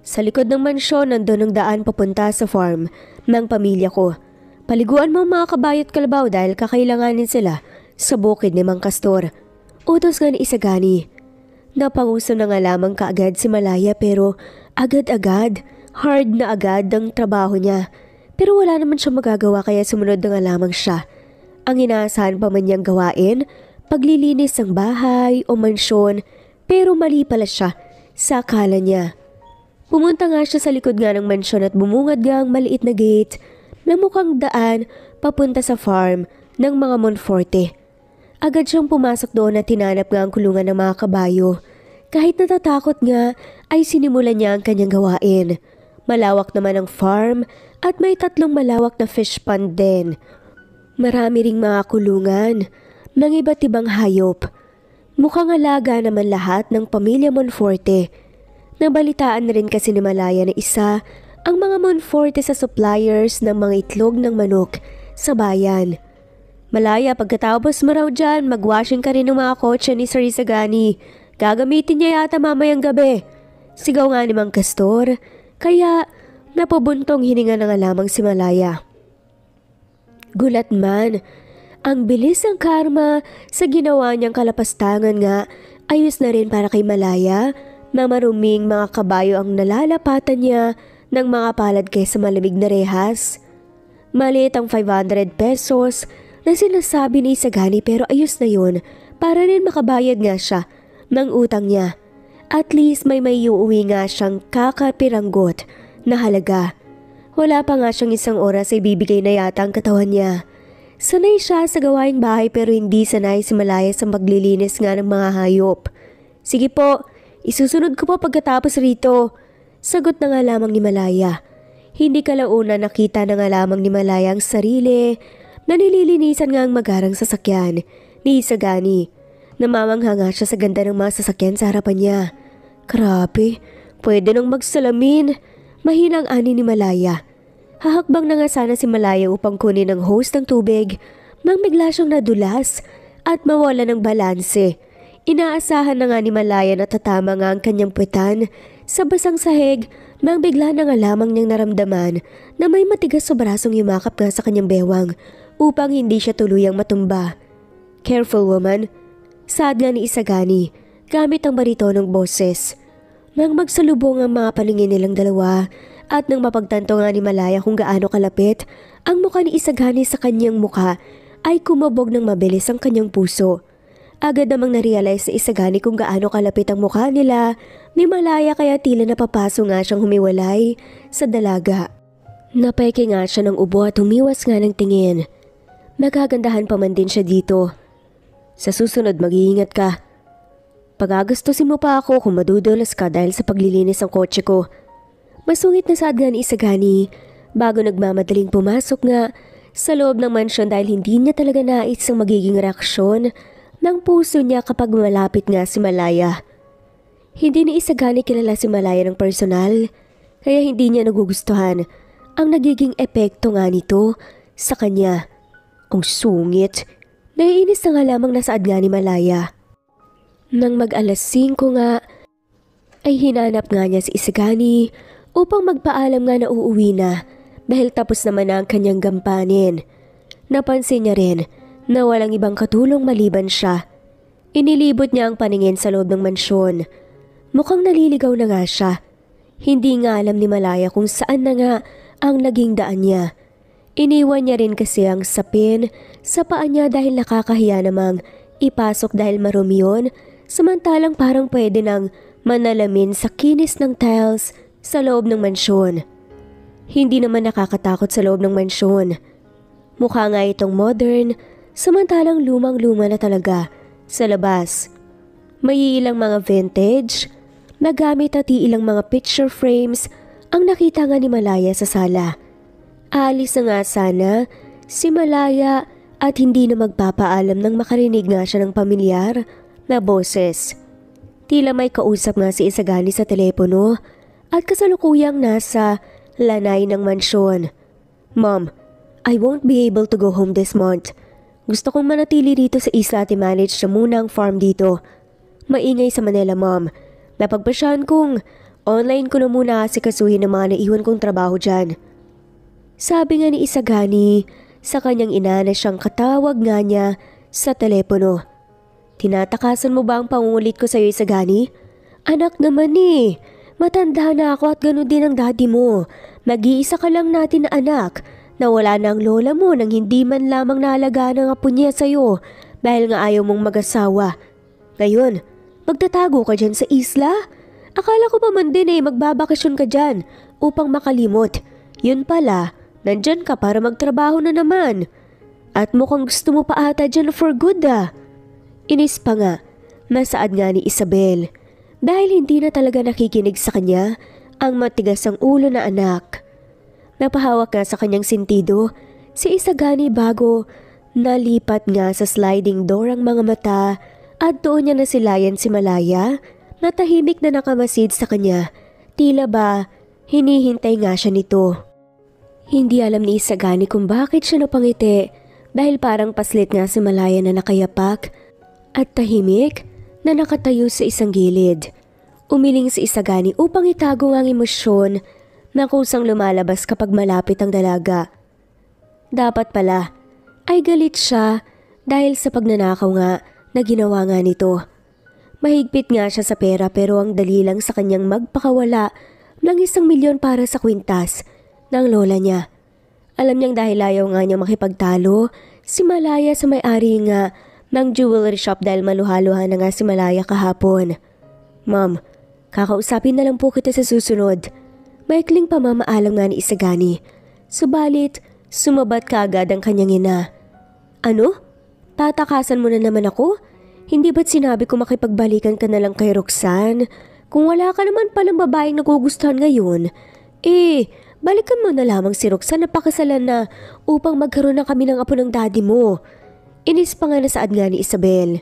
Sa likod ng mansyon nandun ang daan papunta sa farm ng pamilya ko. Paliguan mo ang mga kabayot kalabaw dahil kakailanganin sila sa bukid ni Mang Castor. Utos nga ni Isagani. Napanguso na nga lamang kaagad si Malaya pero agad-agad, hard na agad ang trabaho niya. Pero wala naman siya magagawa kaya sumunod na nga lamang siya. Ang inaasahan pa man niyang gawain, paglilinis ng bahay o mansyon, pero mali pala siya sa akala niya. Pumunta nga siya sa likod nga ng mansyon at bumungad nga ang maliit na gate na mukhang daan papunta sa farm ng mga Monforte. Agad siyang pumasok doon at tinanap nga ang kulungan ng mga kabayo. Kahit natatakot nga ay sinimulan niya ang kanyang gawain. Malawak naman ang farm at may 3 malawak na fish pond din. Marami ring mga kulungan ng iba't ibang hayop. Mukhang alaga naman lahat ng pamilya Monforte. Nabalitaan na rin kasi ni Malaya na isa ang mga Monforte sa suppliers ng mga itlog ng manok sa bayan. Malaya, pagkatapos mo raw dyan, mag-washing ka rin ng mga kotse ni Sir Isagani. Gagamitin niya yata mamayang gabi. Sigaw nga ni Mang Castor, kaya napabuntong hininga na nga lamang si Malaya. Gulat man, ang bilis ng karma sa ginawa niyang kalapastangan nga, ayos na rin para kay Malaya na maruming mga kabayo ang nalalapatan niya ng mga palad kaysa malamig na rehas. Maliit ang 500 pesos na sinasabi ni Isagani pero ayos na yun para rin makabayad nga siya ng utang niya. At least may uuwi nga siyang kakapiranggot na halaga. Wala pa nga siyang isang oras ay bibigay na yata ang katawan niya. Sanay siya sa gawaing bahay pero hindi sanay si Malaya sa maglilinis nga ng mga hayop. Sige po, isusunod ko po pagkatapos rito. Sagot na nga lamang ni Malaya. Hindi kalauna nakita na nga lamang ni Malaya ang sarili na nililinisan nga ang magarang sasakyan ni Isagani. Namamangha nga siya sa ganda ng mga sasakyan sa harapan niya. Grabe, pwede nang magsalamin. Mahinang ani ni Malaya. Hahakbang na nga sana si Malaya upang kunin ang hose ng tubig nang bigla siyang nadulas at mawala ng balanse. Inaasahan na nga ni Malaya na tatama nga ang kanyang puwetan sa basang sahig nang bigla na nga lamang niyang naramdaman na may matigas sa brasong yumakap nga sa kanyang bewang upang hindi siya tuluyang matumba. Careful woman, saad nga ni Isagani gamit ang baritonong boses. Nang magsalubong ang mga paningin nilang dalawa at nang mapagtanto nga ni Malaya kung gaano kalapit ang mukha ni Isagani sa kanyang mukha ay kumabog ng mabilis ang kanyang puso. Agad namang narealize sa Isagani kung gaano kalapit ang mukha nila ni Malaya kaya tila napapaso nga siyang humiwalay sa dalaga. Napeke nga siya ng ubo at humiwas nga ng tingin. Nagagandahan pa man din siya dito. Sa susunod mag-iingat ka. Pagagastusin mo pa ako kung madudulas ka dahil sa paglilinis ng kotse ko. Masungit na saad nga ni Isagani bago nagmamadaling pumasok nga sa loob ng mansyon dahil hindi niya talaga nais ang magiging reaksyon ng puso niya kapag malapit nga si Malaya. Hindi ni Isagani kilala si Malaya ng personal kaya hindi niya nagugustuhan ang nagiging epekto nga nito sa kanya. Ang sungit, naiinis na nga lamang nasaad nga ni Malaya. Nang mag-alas 5 nga, ay hinanap nga niya si Isagani upang magpaalam nga na uuwi na dahil tapos naman na ang kanyang gampanin. Napansin niya rin na walang ibang katulong maliban siya. Inilibot niya ang paningin sa loob ng mansyon. Mukhang naliligaw na nga siya. Hindi nga alam ni Malaya kung saan na nga ang naging daan niya. Iniwan niya rin kasi ang sapin sa paa niya dahil nakakahiya namang ipasok dahil marumi yun. Samantalang parang pwede nang manalamin sa kinis ng tiles sa loob ng mansyon. Hindi naman nakakatakot sa loob ng mansyon. Mukha nga itong modern, samantalang lumang-luma na talaga sa labas. May ilang mga vintage, nagamit at ilang mga picture frames ang nakita nga ni Malaya sa sala. Aalis na nga sana si Malaya at hindi na magpapaalam nang makarinig nga siya ng pamilyar na boses. Tila may kausap nga si Isagani sa telepono at kasalukuyang nasa lanay ng mansyon. Mom, I won't be able to go home this month. Gusto kong manatili dito sa isla at i-manage siya muna ang farm dito. Maingay sa Manila, Mom. Napagpasyahan kong online ko na muna asikasuhin ang mga naiwan kong trabaho dyan. Sabi nga ni Isagani sa kanyang ina na siyang katawag nga niya sa telepono. Tinatakasan mo ba ang pangungulit ko sa iyo, Isagani? Anak naman eh. Matanda na ako at gano'n din ang daddy mo. Nag-iisa ka lang natin na anak. Nawala na ang lola mo nang hindi man lamang naalagaan ang apo niya sa iyo dahil nga ayaw mong mag-asawa. Ngayon, magtatago ka dyan sa isla? Akala ko pa man din eh magbabakasyon ka dyan upang makalimot. Yun pala, nandyan ka para magtrabaho na naman. At mukhang gusto mo pa ata dyan for good ah. Inis pa nga, nasaad nga ni Isabel dahil hindi na talaga nakikinig sa kanya ang matigas ang ulo na anak. Napahawak nga sa kanyang sentido si Isagani bago nalipat nga sa sliding door ang mga mata at doon niya nasilayan si Malaya na tahimik na nakamasid sa kanya. Tila ba hinihintay nga siya nito. Hindi alam ni Isagani kung bakit siya napangiti dahil parang paslit nga si Malaya na nakayapak. At tahimik, na nakatayo sa isang gilid. Umiling si Isagani upang itago ang emosyon na kusang lumalabas kapag malapit ang dalaga. Dapat pala ay galit siya dahil sa pagnanakaw nga na ginawa nga nito. Mahigpit nga siya sa pera pero ang dali lang sa kanyang magpakawala ng 1,000,000 para sa kwintas ng lola niya. Alam niyang dahil ayaw nga niya makipagtalo si Malaya sa may-ari nga ng jewelry shop dahil maluhaluhan na nga si Malaya kahapon. Ma'am, kakausapin na lang po kita sa susunod. Maikling pamamaalam nga ni Isagani. Subalit, sumabat kaagad ang kanyang ina. Ano? Tatakasan mo na naman ako? Hindi ba't sinabi ko makipagbalikan ka na lang kay Roxanne? Kung wala ka naman palang babaeng nagugustuhan ngayon, balikan mo na lamang si Roxanne na pakasalan na upang magkaroon na kami ng apo ng daddy mo. Inis pa nga na saad nga ni Isabel.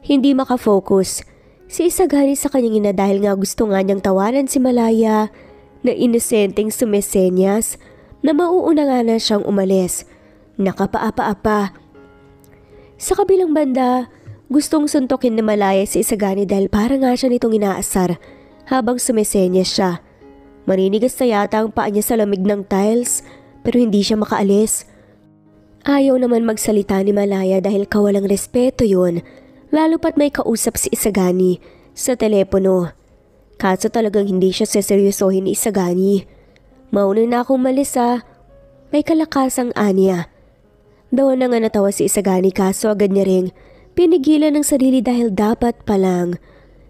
Hindi makafocus si Isagani sa kanyang ina dahil nga gusto nga niyang tawanan si Malaya na inosenteng sumesenyas na mauuna nga na siyang umalis. Nakapaapa-apa. Sa kabilang banda, gustong suntukin ni Malaya si Isagani dahil para nga siya nitong inaasar habang sumesenyas siya. Maninigas na yata ang paa niya sa lamig ng tiles pero hindi siya makaalis. Ayaw naman magsalita ni Malaya dahil kawalang respeto yun, lalo pat may kausap si Isagani sa telepono. Kaso talagang hindi siya seseryosohin ni Isagani. Mauna na akong malis may kalakasang anya. Daw na nga natawa si Isagani kaso agad niya ring pinigilan ng sarili dahil dapat palang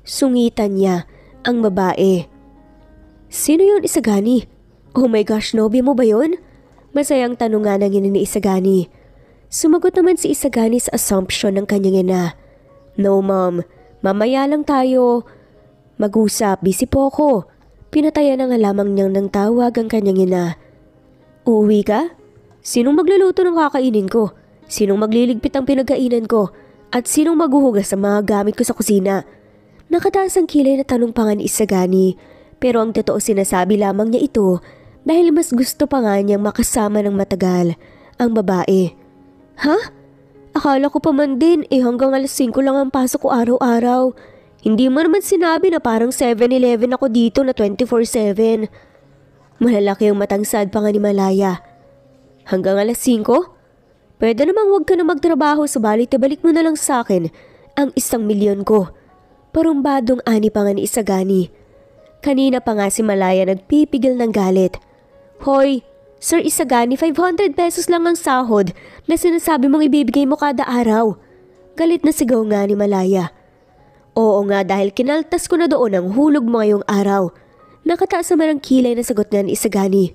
sungitan niya ang babae. Sino yun, Isagani? Oh my gosh, nobby mo ba yun? Masayang tanong nga ng ina ni Isagani. Sumagot naman si Isagani sa assumption ng kanyang ina. No ma'am, mamaya lang tayo mag-usap, busy po ako. Pinataya na nga lamang niyang ng tawag ang kanyang ina. Uuwi ka? Sinong magluluto ng kakainin ko? Sinong magliligpit ang pinagkainan ko? At sinong maghuhugas sa mga gamit ko sa kusina? Nakataas ang kilay na tanong pa nga ni Isagani, pero ang totoo sinasabi lamang niya ito dahil mas gusto pa nga niyang makasama ng matagal ang babae. Ha? Akala ko pa man din hanggang alas 5 lang ang pasok ko araw-araw. Hindi mo naman sinabi na parang 7-Eleven ako dito na 24/7. Malalaki ang matangsad pa nga ni Malaya. Hanggang alas 5? Pwede namang huwag ka na magtrabaho subalit ibalik mo na lang sa akin ang 1,000,000 ko. Parumbadong ani pa nga ni Isagani. Kanina pa nga si Malaya nagpipigil ng galit. Hoy, Sir Isagani, 500 pesos lang ang sahod na sinasabi mong ibibigay mo kada araw. Galit na sigaw nga ni Malaya. Oo nga dahil kinaltas ko na doon ang hulog mo ngayong araw. Nakataas naman ang kilay na sagot nga ni Isagani.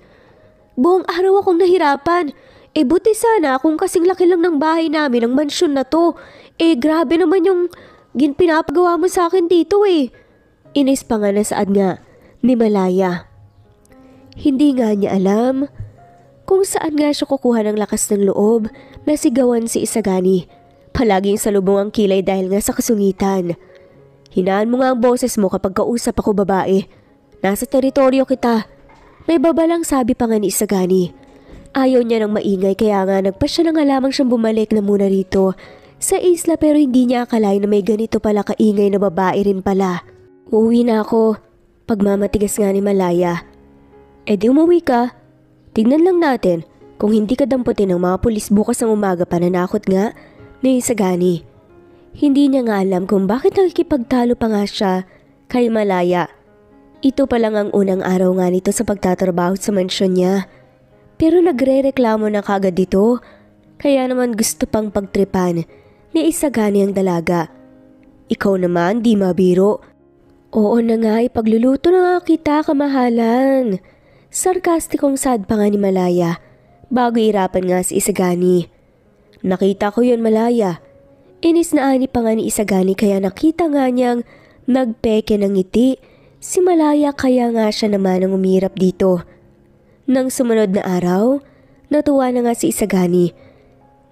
Buong araw akong nahirapan. Buti sana kung kasing laki lang ng bahay namin ang mansyon na to. Grabe naman yung pinapagawa mo sa akin dito Inis pa nga na saad nga ni Malaya. Hindi nga niya alam kung saan nga siya kukuha ng lakas ng loob na sigawan si Isagani. Palaging salubong ang kilay dahil nga sa kasungitan. Hinaan mo nga ang boses mo kapag kausap ako babae. Nasa teritoryo kita. May babalang sabi pa nga ni Isagani. Ayaw niya ng maingay kaya nga nagpasya na nga lamang siyang bumalik na muna rito sa isla pero hindi niya akalain na may ganito pala kaingay na babae rin pala. Uuwi na ako. Pagmamatigas nga ni Malaya. Di umuwi ka. Tignan lang natin kung hindi ka damputin ng mga pulis bukas ng umaga pananakot nga ni Isagani. Hindi niya nga alam kung bakit nakikipagtalo pa nga siya kay Malaya. Ito pa lang ang unang araw nga nito sa pagtatrabaho sa mansyon niya. Pero nagre-reklamo na kagad dito. Kaya naman gusto pang pagtripan ni Isagani ang dalaga. Ikaw naman di mabiro. Oo na nga ipagluluto na nga kita kamahalan. Sarkastikong sad pa nga ni Malaya bago irapan nga si Isagani. Nakita ko yun Malaya. Inis na ani pa nga ni Isagani kaya nakita nga niyang nagpeke ng ngiti si Malaya kaya nga siya naman ang umirap dito. Nang sumunod na araw, natuwa na nga si Isagani.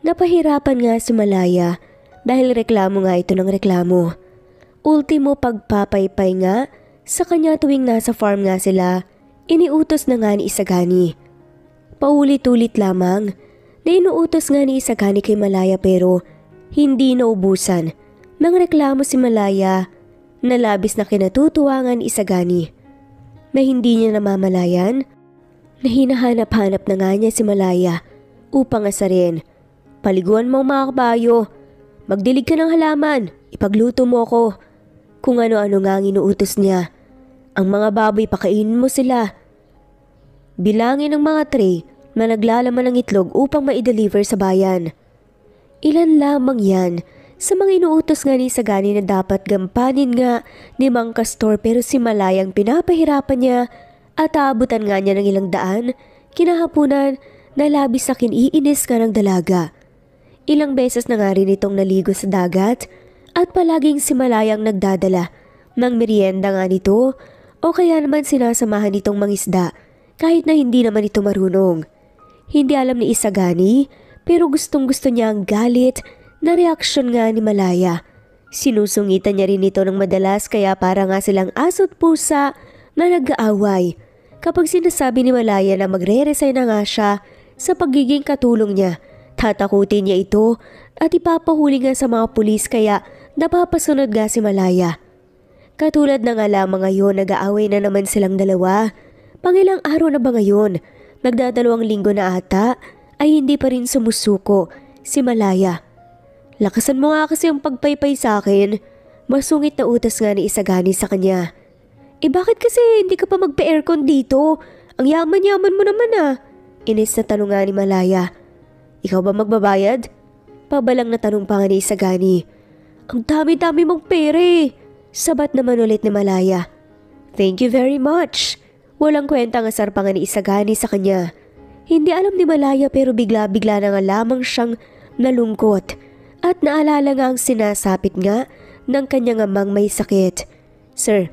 Napahirapan nga si Malaya dahil reklamo nga ito ng reklamo. Ultimo pagpapaypay nga sa kanya tuwing nasa farm nga sila, iniutos na nga ni Isagani. Paulit-ulit lamang na inuutos nga ni Isagani kay Malaya pero hindi naubusan Nang reklamo si Malaya na labis na kinatutuwangan ni Isagani na hindi niya namamalayan na hinahanap-hanap na nga niya si Malaya upang asarin. Paliguan mo mga kabayo, magdilig ka ng halaman, ipagluto mo ko. Kung ano-ano nga ang inuutos niya. Ang mga baboy pakainin mo sila. Bilangin ang mga tray na naglalaman ng itlog upang ma-deliver sa bayan. Ilan lamang yan sa mga inuutos nga ni Isagani na dapat gampanin nga ni Mang Castor, pero si Malayang pinapahirapan niya at aabutan nga niya ng ilang daan. Kinahapunan na labis sa kiniinis ka ng dalaga. Ilang beses na nga rin itong naligo sa dagat at palaging si Malayang nagdadala ng merienda nga nito o kaya naman sinasamahan itong mangisda kahit na hindi naman ito marunong. Hindi alam ni Isagani pero gustong gusto niya ang galit na reaksyon nga ni Malaya. Sinusungitan niya rin ito ng madalas kaya para nga silang aso't pusa na nag-aaway. Kapag sinasabi ni Malaya na magre-resign na nga siya sa pagiging katulong niya, tatakutin niya ito at ipapahuli nga sa mga pulis kaya napapasunod nga si Malaya. Katulad na nga lamang ngayon, nag-aaway na naman silang dalawa. Pangilang araw na ba ngayon? Nagdadalawang linggo na ata ay hindi pa rin sumusuko si Malaya. Lakasan mo nga kasi ang pagpaypay sa akin. Masungit na utas nga ni Isagani sa kanya. Bakit kasi hindi ka pa magpa-aircon dito? Ang yaman-yaman mo naman ah. Inis na tanong nga ni Malaya. Ikaw ba magbabayad? Pabalang na tanong pa nga ni Isagani. Ang dami-dami mong pere. Sabat naman ulit ni Malaya. Thank you very much. Walang kwentang asar pa nga ni Isagani sa kanya. Hindi alam ni Malaya pero bigla-bigla na nga lamang siyang nalungkot. At naalala nga ang sinasapit nga ng kanyang amang may sakit. Sir,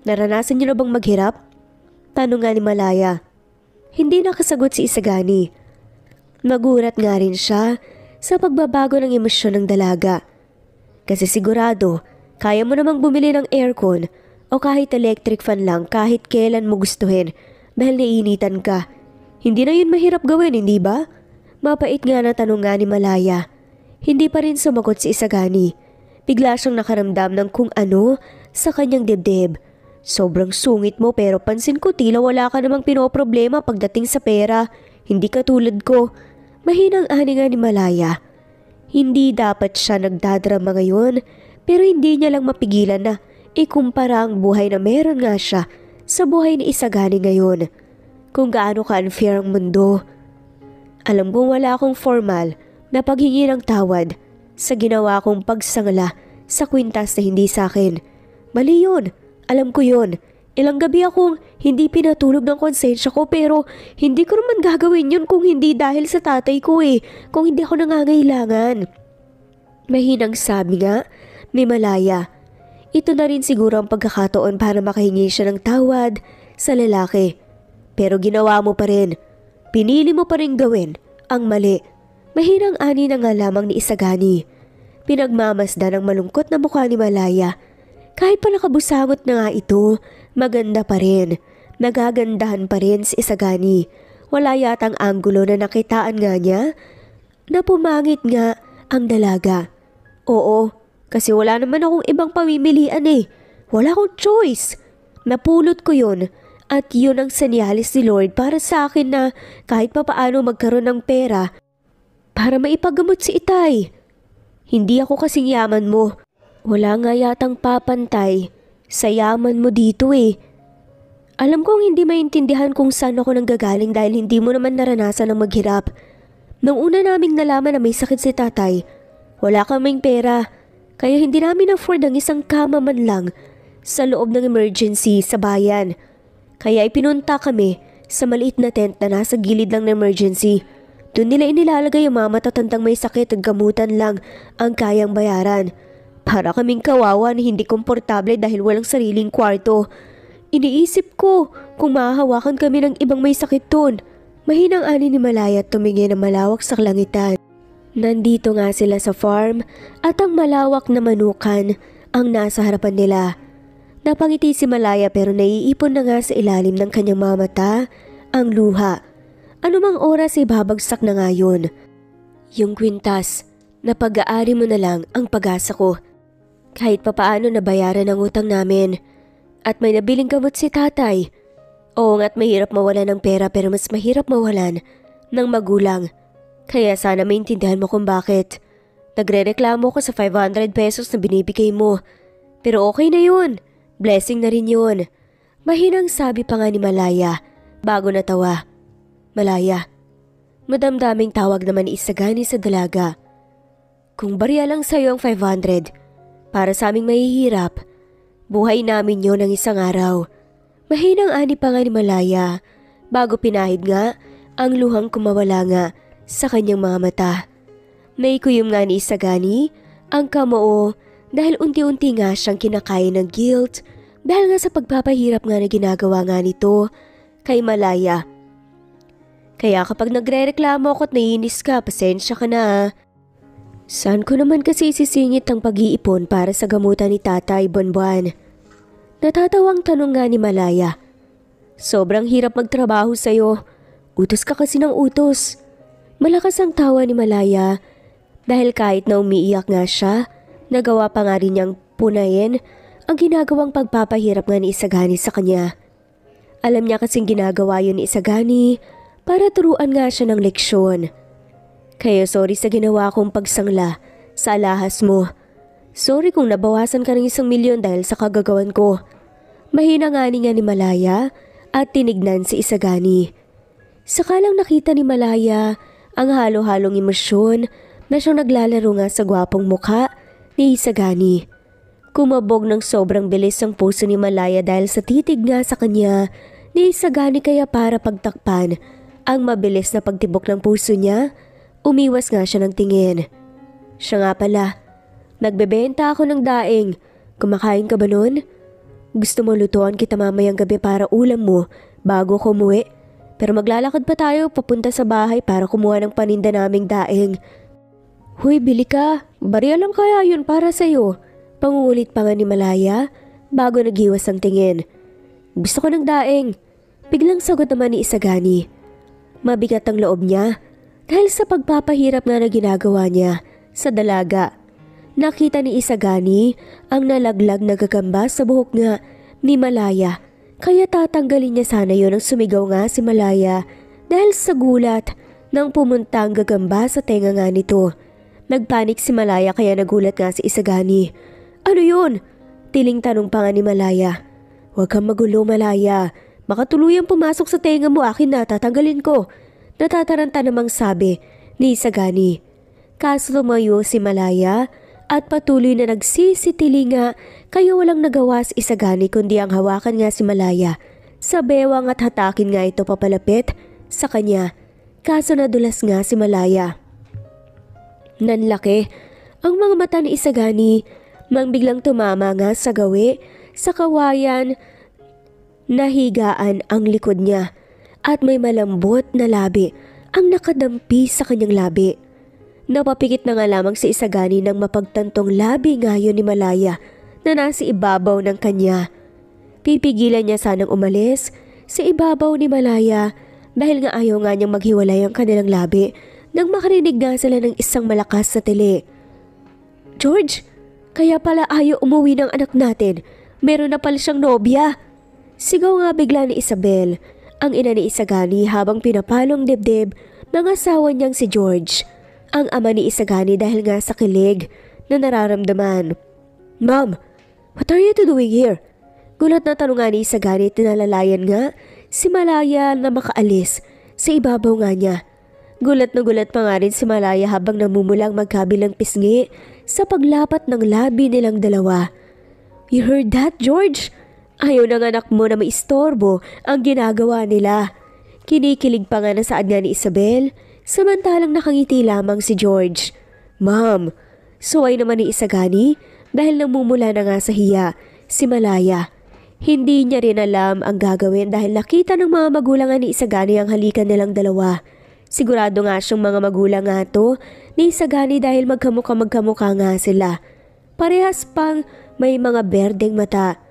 naranasan niyo na bang maghirap? Tanong nga ni Malaya. Hindi nakasagot si Isagani. Nagurat nga rin siya sa pagbabago ng emosyon ng dalaga. Kasi sigurado, kaya mo namang bumili ng aircon o kahit electric fan lang kahit kailan mo gustuhin dahil naiinitan ka. Hindi na yun mahirap gawin, hindi ba? Mapait nga na tanong nga ni Malaya. Hindi pa rin sumagot si Isagani. Bigla siyang nakaramdam ng kung ano sa kanyang dibdib. Sobrang sungit mo pero pansin ko tila wala ka namang pinoproblema pagdating sa pera. Hindi ka tulad ko. Mahinang ani nga ni Malaya. Hindi dapat siya nagdadrama ngayon pero hindi niya lang mapigilan na ikumpara ang buhay na meron nga siya sa buhay ni Isagani ngayon. Kung gaano ka-unfair ang mundo. Alam kong wala akong formal na paghingi ng tawad sa ginawa kong pagsangla sa kwintas na hindi sa akin. Mali yun. Alam ko yun. Ilang gabi akong hindi pinatulog ng konsensya ko pero hindi ko naman gagawin yun kung hindi dahil sa tatay ko kung hindi ako nangangailangan. Mahinang sabi nga ni Malaya. Ito na rin siguro ang pagkakataon para makahingi siya ng tawad sa lalaki. Pero ginawa mo pa rin. Pinili mo pa rin gawin ang mali. Mahinang ani na nga lamang ni Isagani. Pinagmamasdan ang malungkot na mukha ni Malaya. Kahit pa nakabusamot na nga ito, maganda pa rin. Nagagandahan pa rin si Isagani. Wala yatang anggulo na nakitaan nga niya na pumangit nga ang dalaga. Oo, kasi wala naman akong ibang pamimilian Wala akong choice. Napulot ko yun at yun ang senyalis ni Lord para sa akin na kahit pa paano magkaroon ng pera para maipagamot si Itay. Hindi ako kasing yaman mo. Wala nga yatang papantay sa yaman mo dito Alam kong hindi maintindihan kung saan ako nanggagaling dahil hindi mo naman naranasan ang maghirap. Nung una naming nalaman na may sakit si tatay, wala kaming pera. Kaya hindi namin afford ang isang kama man lang sa loob ng emergency sa bayan. Kaya ipinunta kami sa maliit na tent na nasa gilid lang ng emergency. Doon nila inilalagay ang mga matatandang may sakit at gamutan lang ang kayang bayaran. Para kaming kawawa na hindi komportable dahil walang sariling kwarto. Iniisip ko kung mahahawakan kami ng ibang may sakit doon. Mahinang ani ni Malaya at tumingin na malawak sa kalangitan. Nandito nga sila sa farm at ang malawak na manukan ang nasa harapan nila. Napangiti si Malaya pero naiipon na nga sa ilalim ng kanyang mga mata ang luha. Anumang oras ay babagsak na nga yun. Yung kwintas, na pag-aari mo na lang ang pag-asa ko. Kahit papaano nabayaran ang utang namin. At may nabiling gamot si tatay. Oo nga't mahirap mawalan ng pera pero mas mahirap mawalan ng magulang. Kaya sana maintindihan mo kung bakit. Nagrereklamo ko sa 500 pesos na binibigay mo. Pero okay na yun. Blessing na rin yun. Mahinang sabi pa nga ni Malaya bago natawa. Malaya, madamdaming tawag naman ni Isagani sa dalaga. Kung barya lang sa'yo ang 500, para sa aming mahihirap, buhay namin yon ng isang araw. Mahinang ani pa nga ni Malaya bago pinahid nga ang luhang kumawala nga sa kanyang mga mata. Naikuyom nga ni Isagani ang kamoo dahil unti-unti nga siyang kinakain ng guilt dahil nga sa pagpapahirap nga na ginagawa nga nito kay Malaya. Kaya kapag nagre-reklamo ako at naiinis ka, pasensya ka na. Saan ko naman kasi sisingit ang pag-iipon para sa gamutan ni tatay buwan-buwan? Natatawang tanong nga ni Malaya. Sobrang hirap magtrabaho sa'yo. Utos ka kasi ng utos. Malakas ang tawa ni Malaya dahil kahit na umiiyak nga siya, nagawa pa nga rin niyang punayin ang ginagawang pagpapahirap nga ni Isagani sa kanya. Alam niya kasing ginagawa yun ni Isagani para turuan nga siya ng leksyon. Kaya sorry sa ginawa kong pagsangla sa alahas mo. Sorry kung nabawasan ka ng 1,000,000 dahil sa kagagawan ko. Mahina nga ni Malaya at tinignan si Isagani. Sakalang nakita ni Malaya ang halo-halong emosyon na siyang naglalaro nga sa gwapong mukha ni Isagani. Kumabog ng sobrang bilis ang puso ni Malaya dahil sa titig nga sa kanya ni Isagani kaya para pagtakpan ang mabilis na pagtibok ng puso niya, umiwas nga siya ng tingin. Siya nga pala, nagbebenta ako ng daing. Kumakain ka ba nun? Gusto mo lutuan kita mamayang gabi para ulam mo bago ko umuwi? Pero maglalakad pa tayo papunta sa bahay para kumuha ng paninda naming daing. Huy, bili ka. Barya lang kaya yun para sa'yo. Pangungulit pa nga ni Malaya bago naghiwas ang tingin. Gusto ko ng daing. Biglang sagot naman ni Isagani. Mabigat ang loob niya dahil sa pagpapahirap nga na ginagawa niya sa dalaga. Nakita ni Isagani ang nalaglag na gagamba sa buhok nga ni Malaya. Kaya tatanggalin niya sana yun ang sumigaw nga si Malaya dahil sa gulat nang pumunta ang gagamba sa tenga nga nito. Nagpanik si Malaya kaya nagulat nga si Isagani. Ano yun? Tiling tanong pa nga ni Malaya. Huwag kang magulo, Malaya. Baka tuluyang pumasok sa tenga mo, akin na, tatanggalin ko. Natataranta namang sabi ni Isagani. Kaso lumayo si Malaya at patuloy na nagsisitili nga kaya walang nagawa si Isagani kundi ang hawakan nga si Malaya sa bewang at hatakin nga ito papalapit sa kanya. Kaso nadulas nga si Malaya. Nanlaki ang mga mata ni Isagani mang biglang tumama nga sa gawi sa kawayan. Nahigaan ang likod niya at may malambot na labi ang nakadampi sa kanyang labi. Napapikit na nga lamang si Isagani ng mapagtantong labi ngayon ni Malaya na nasa ibabaw ng kanya. Pipigilan niya sanang umalis sa ibabaw ni Malaya dahil nga ayaw nga niyang maghiwalay ang kanilang labi nang makarinig nga sila ng isang malakas na tili. George, kaya pala ayaw umuwi ng anak natin. Meron na pala siyang nobya. Sigaw nga bigla ni Isabel, ang ina ni Isagani habang pinapalong dibdib ng asawa niyang si George. Ang ama ni Isagani dahil nga sa kilig na nararamdaman. Mom, what are you doing here? Gulat na tanong nga ni Isagani at tinalalayan nga si Malaya na makaalis sa ibabaw nga niya. Gulat na gulat pa nga rin si Malaya habang namumulang magkabilang pisngi sa paglapat ng labi nilang dalawa. You heard that, George? Ayaw ng anak mo na maistorbo ang ginagawa nila. Kinikilig pa nga na saad nga ni Isabel, samantalang nakangiti lamang si George. Ma'am, suway naman ni Isagani dahil namumula na nga sa hiya si Malaya. Hindi niya rin alam ang gagawin dahil nakita ng mga magulang ni Isagani ang halikan nilang dalawa. Sigurado nga siyang mga magulang nga to ni Isagani dahil magkamukha nga sila. Parehas pang may mga berdeng mata.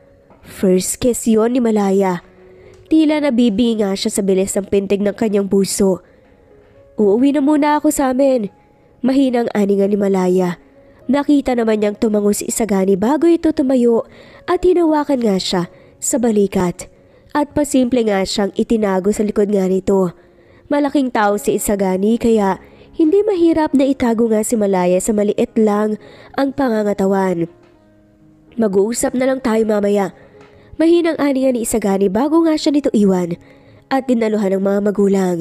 First kiss yon ni Malaya. Tila nabibingi nga siya sa bilis ng pintig ng kanyang puso. Uuwi na muna ako sa amin. Mahinang ani nga ni Malaya. Nakita naman niyang tumango si Isagani bago ito tumayo at hinawakan nga siya sa balikat. At pasimple nga siyang itinago sa likod nga nito. Malaking tao si Isagani kaya hindi mahirap na itago nga si Malaya sa maliit lang ang pangangatawan. Mag-uusap na lang tayo mamaya. Mahinang ani nga ni Isagani bago nga siya nito iwan at dinaluhan ng mga magulang.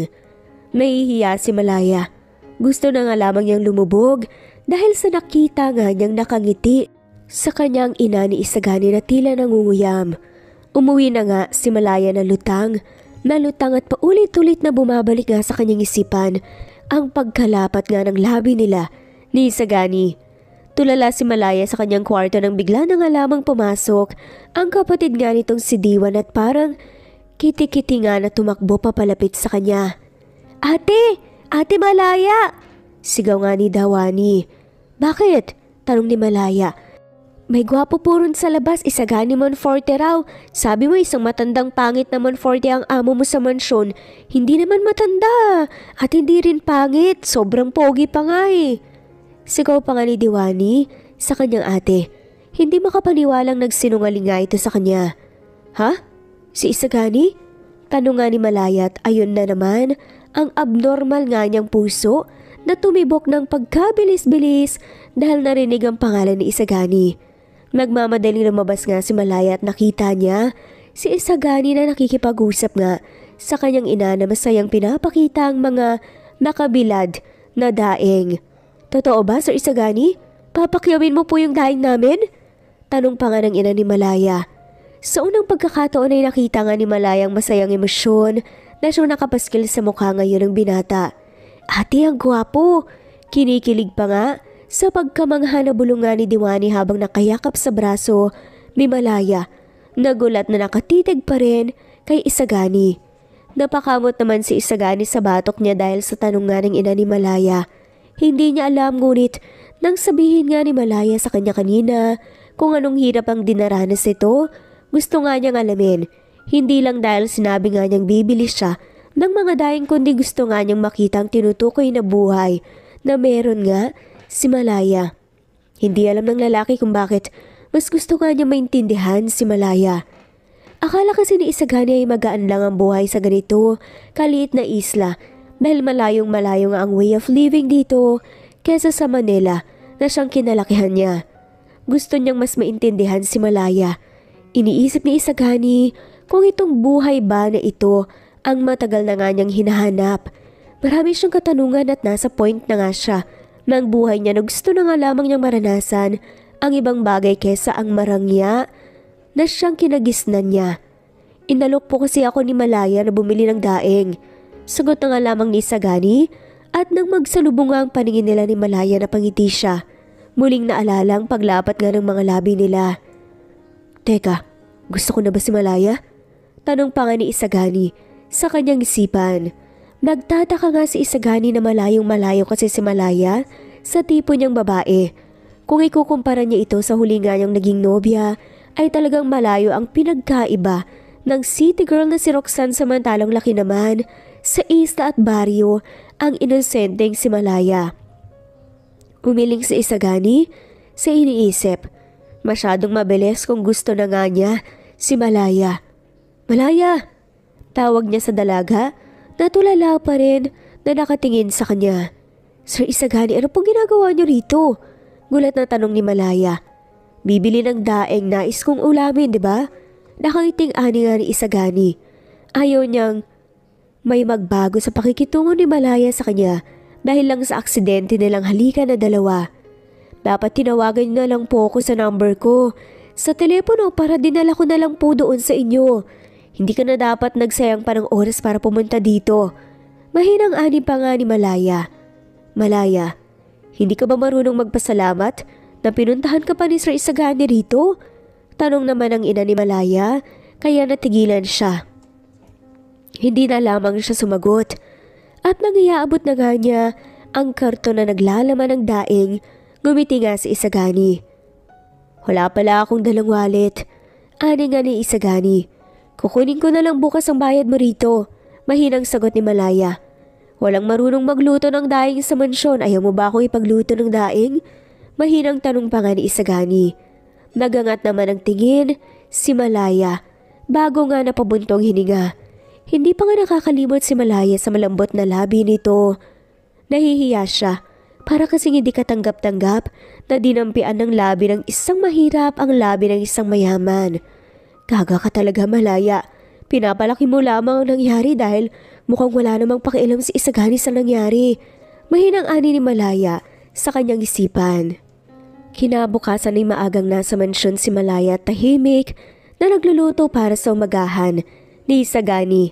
Nahihiya si Malaya. Gusto na nga lamang niyang lumubog dahil sa nakita nga niyang nakangiti sa kanyang ina ni Isagani na tila nangunguyam. Umuwi na nga si Malaya na lutang at paulit-ulit na bumabalik nga sa kanyang isipan ang pagkalapat nga ng labi nila ni Isagani. Tulala si Malaya sa kanyang kwarto nang bigla na nga lamang pumasok ang kapatid nga nitong si Diwan at parang kiti-kiti nga na tumakbo papalapit sa kanya. "Ate! Ate Malaya!" Sigaw nga ni Dawani. "Bakit?" tanong ni Malaya. "May gwapo po ron sa labas, Isagani Monforte raw. Sabi mo isang matandang pangit na Monforte ang amo mo sa mansyon. Hindi naman matanda at hindi rin pangit, sobrang pogi pa nga eh." Sigaw pa nga ni Diwani sa kanyang ate. Hindi makapaniwalang nagsinungaling nga ito sa kanya. "Ha? Si Isagani?" Tanong nga ni Malaya at ayun na naman ang abnormal nga niyang puso na tumibok ng pagkabilis-bilis dahil narinig ang pangalan ni Isagani. Nagmamadaling lumabas nga si Malaya at nakita niya si Isagani na nakikipag-usap nga sa kanyang ina na masayang pinapakita ang mga nakabilad na daing. "Totoo ba, Sir Isagani? Papakyawin mo po yung daing namin?" Tanong pa nga ng ina ni Malaya. Sa unang pagkakataon ay nakita nga ni Malaya ang masayang emosyon na siyang nakapaskil sa mukha ngayon ng binata. "Ate, ang gwapo!" Kinikilig pa nga sa pagkamangha na bulong nga ni Diwani habang nakayakap sa braso ni Malaya. Nagulat na nakatitig pa rin kay Isagani. Napakamot naman si Isagani sa batok niya dahil sa tanong nga ng ina ni Malaya. Hindi niya alam ngunit nang sabihin nga ni Malaya sa kanya kanina kung anong hirap ang dinaranas nito, gusto nga niyang alamin. Hindi lang dahil sinabi nga niyang bibili siya ng mga daing kundi gusto nga niyang makita ang tinutukoy na buhay na meron nga si Malaya. Hindi alam ng lalaki kung bakit mas gusto nga niya maintindihan si Malaya. Akala kasi ni Isagani ay magaan lang ang buhay sa ganito kaliit na isla dahil malayong malayo nga ang way of living dito kesa sa Manila na siyang kinalakihan niya. Gusto niyang mas maintindihan si Malaya. Iniisip ni Isagani kung itong buhay ba na ito ang matagal na nga niyang hinahanap. Marami siyang katanungan at nasa point na nga siya ng buhay niya na gusto na nga lamang niyang maranasan ang ibang bagay kesa ang marangya na siyang kinagisnan niya. "Inalok po kasi ako ni Malaya na bumili ng daing." Sagot na nga lamang ni Isagani at nang magsalubong nga ang paningin nila ni Malaya na pangiti siya. Muling naalala ang paglapat nga ng mga labi nila. "Teka, gusto ko na ba si Malaya?" Tanong pa nga ni Isagani sa kanyang isipan. Nagtataka nga si Isagani na malayong malayo kasi si Malaya sa tipo niyang babae. Kung ikukumpara niya ito sa huli nga niyang naging nobya, ay talagang malayo ang pinagkaiba ng city girl na si Roxanne samantalang laki naman sa isla at baryo ang inosenteng si Malaya. Umiling si Isagani sa iniisip. Masyadong mabilis kung gusto na nga niya si Malaya. "Malaya!" Tawag niya sa dalaga na tulala pa rin na nakatingin sa kanya. "Sir Isagani, ano pong ginagawa niyo rito?" Gulat na tanong ni Malaya. "Bibili ng daeng nais kong ulamin, di ba?" Nakangiting ani nga ni Isagani. Ayaw niyang may magbago sa pakikitungo ni Malaya sa kanya dahil lang sa aksidente nilang halika na dalawa. "Dapat tinawagan niyo na lang po ako sa number ko sa telepono para dinala ko na lang po doon sa inyo. Hindi ka na dapat nagsayang pa ng oras para pumunta dito." Mahinang ani pa nga ni Malaya. "Malaya, hindi ka ba marunong magpasalamat na pinuntahan ka pa ni Sir Isagani rito?" Tanong naman ng ina ni Malaya kaya natigilan siya. Hindi na lamang siya sumagot at nang iaabot na nga niya ang karton na naglalaman ng daing, gumiti nga si Isagani. "Wala pala akong dalang wallet." Ani nga ni Isagani. "Kukunin ko na lang bukas ang bayad mo rito." Mahinang sagot ni Malaya. "Walang marunong magluto ng daing sa mansyon. Ayaw mo ba akong ipagluto ng daing?" Mahinang tanong pa nga ni Isagani. Nagangat naman ang tingin si Malaya bago nga napabuntong hininga. Hindi pa nga nakakalimot si Malaya sa malambot na labi nito. Nahihiya siya para kasing hindi katanggap-tanggap na dinampian ng labi ng isang mahirap ang labi ng isang mayaman. Gaga ka talaga, Malaya. Pinapalaki mo lamang ang nangyari dahil mukhang wala namang pakialam si Isagani sa nangyari. Mahinang ani ni Malaya sa kanyang isipan. Kinabukasan ay maagang nasa mansyon si Malaya at tahimik na nagluluto para sa umagahan ni Isagani.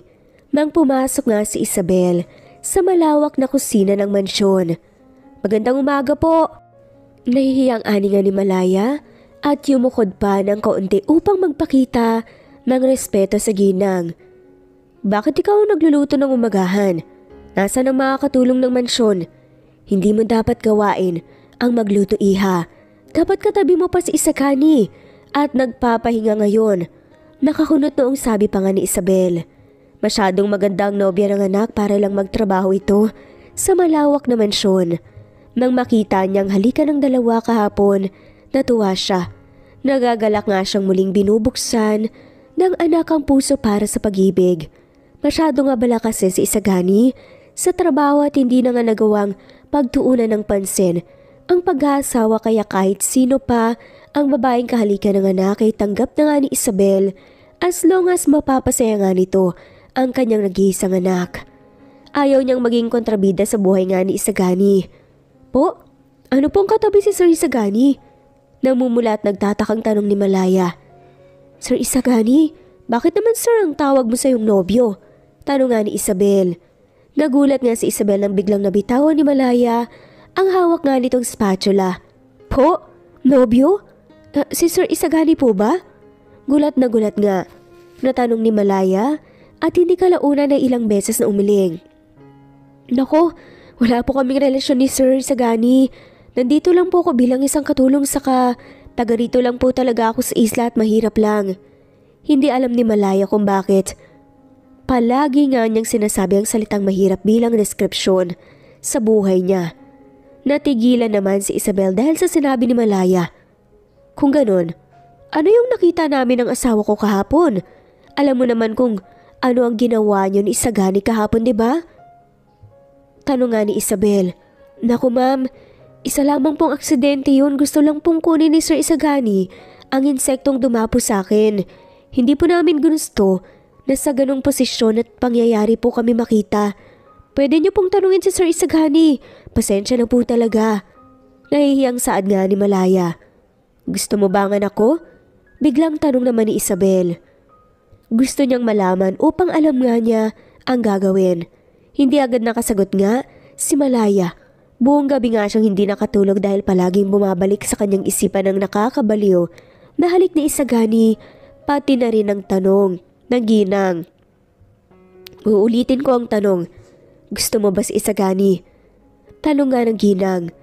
Nang pumasok nga si Isabel sa malawak na kusina ng mansyon. Magandang umaga po. Nahihiyang ani nga ni Malaya at yumukod pa ng kaunti upang magpakita ng respeto sa ginang. Bakit ikaw nagluluto ng umagahan? Nasaan ang mga katulong ng mansyon? Hindi mo dapat gawain ang magluto, iha. Dapat katabi mo pa si Isagani at nagpapahinga ngayon. Nakakunot noong sabi pa nga ni Isabel. Masyadong magandang nobya ng anak para lang magtrabaho ito sa malawak na mansyon. Nang makita niyang halikan ng dalawa kahapon, natuwa siya. Nagagalak nga siyang muling binubuksan ng anak ang puso para sa pag-ibig. Masyadong abala kasi si Isagani sa trabaho at hindi na nga nagawang pagtuunan ng pansin ang pag-aasawa, kaya kahit sino pa ang babaeng kahalikan ng anak ay tanggap na nga ni Isabel as long as mapapasaya nga nito ang kanyang nag-iisang anak. Ayaw niyang maging kontrabida sa buhay nga ni Isagani. Po, ano pong katabi si Sir Isagani? Namumula at nagtatakang tanong ni Malaya. Sir Isagani, bakit naman sir ang tawag mo sa iyong nobyo? Tanong nga ni Isabel. Nagulat nga si Isabel nang biglang nabitawan ni Malaya ang hawak nga nitong spatula. Po? Nobyo? Si Sir Isagani po ba? Gulat nga. Natanong ni Malaya at hindi kalauna na ilang beses na umiling. Nako, wala po kaming relasyon ni Sir Isagani. Nandito lang po ako bilang isang katulong saka taga rito lang po talaga ako sa isla at mahirap lang. Hindi alam ni Malaya kung bakit. Palagi nga niyang sinasabi ang salitang mahirap bilang deskripsyon sa buhay niya. Natigilan naman si Isabel dahil sa sinabi ni Malaya. Kung ganun, ano yung nakita namin ng asawa ko kahapon? Alam mo naman kung ano ang ginawa niyo ni Isagani kahapon, di ba? Tanong nga ni Isabel. Naku ma'am, isa lamang pong aksidente yun. Gusto lang pong kunin ni Sir Isagani ang insektong dumapo sa akin. Hindi po namin gusto na sa ganong posisyon at pangyayari po kami makita. Pwede niyo pong tanungin si Sir Isagani. Pasensya na po talaga. Nahihiyang saad nga ni Malaya. Gusto mo ba ang anak ko? Biglang tanong naman ni Isabel. Gusto niyang malaman upang alam nga niya ang gagawin. Hindi agad nakasagot nga si Malaya. Buong gabi nga siyang hindi nakatulog dahil palaging bumabalik sa kanyang isipan ng nakakabaliw na halik ni Isagani, pati na rin ang tanong ng ginang. Uulitin ko ang tanong. Gusto mo ba si Isagani? Tanong nga ng ginang.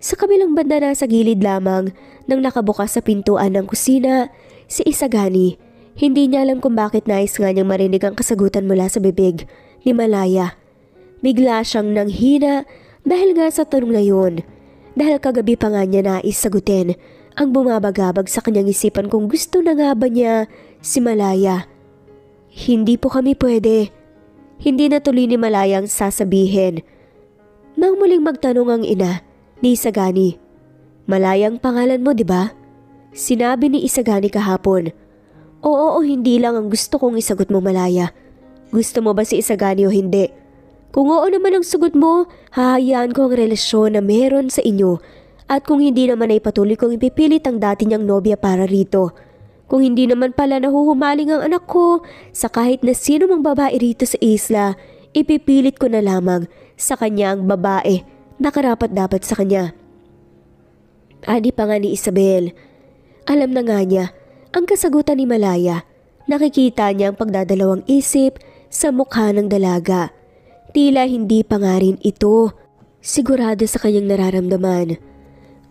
Sa kabilang banda na sa gilid lamang nang nakabukas sa pintuan ng kusina, si Isagani. Hindi niya alam kung bakit nais nga niyang marinig ang kasagutan mula sa bibig ni Malaya. Bigla siyang nanghina dahil nga sa tanong na yun. Dahil kagabi pa nga niya nais sagutin ang bumabagabag sa kanyang isipan kung gusto na nga ba niya si Malaya. Hindi po kami pwede. Hindi natuloy ni Malaya ang sasabihin. Nang muling magtanong ang ina ni Isagani. Malayang pangalan mo, di ba? Sinabi ni Isagani kahapon. Oo o hindi lang ang gusto kong isagot mo, Malaya. Gusto mo ba si Isagani o hindi? Kung oo naman ang sagot mo, hahayaan ko ang relasyon na meron sa inyo. At kung hindi naman ay patuloy kong ipipilit ang dati niyang nobya para rito. Kung hindi naman pala nahuhumaling ang anak ko sa kahit na sino mang babae rito sa isla, ipipilit ko na lamang sa kanya ang babae na karapat-dapat sa kanya. Ani pa nga ni Isabel. Alam na nga niya ang kasagutan ni Malaya. Nakikita niya ang pagdadalawang isip sa mukha ng dalaga. Tila hindi pa nga rin ito sigurado sa kanyang nararamdaman.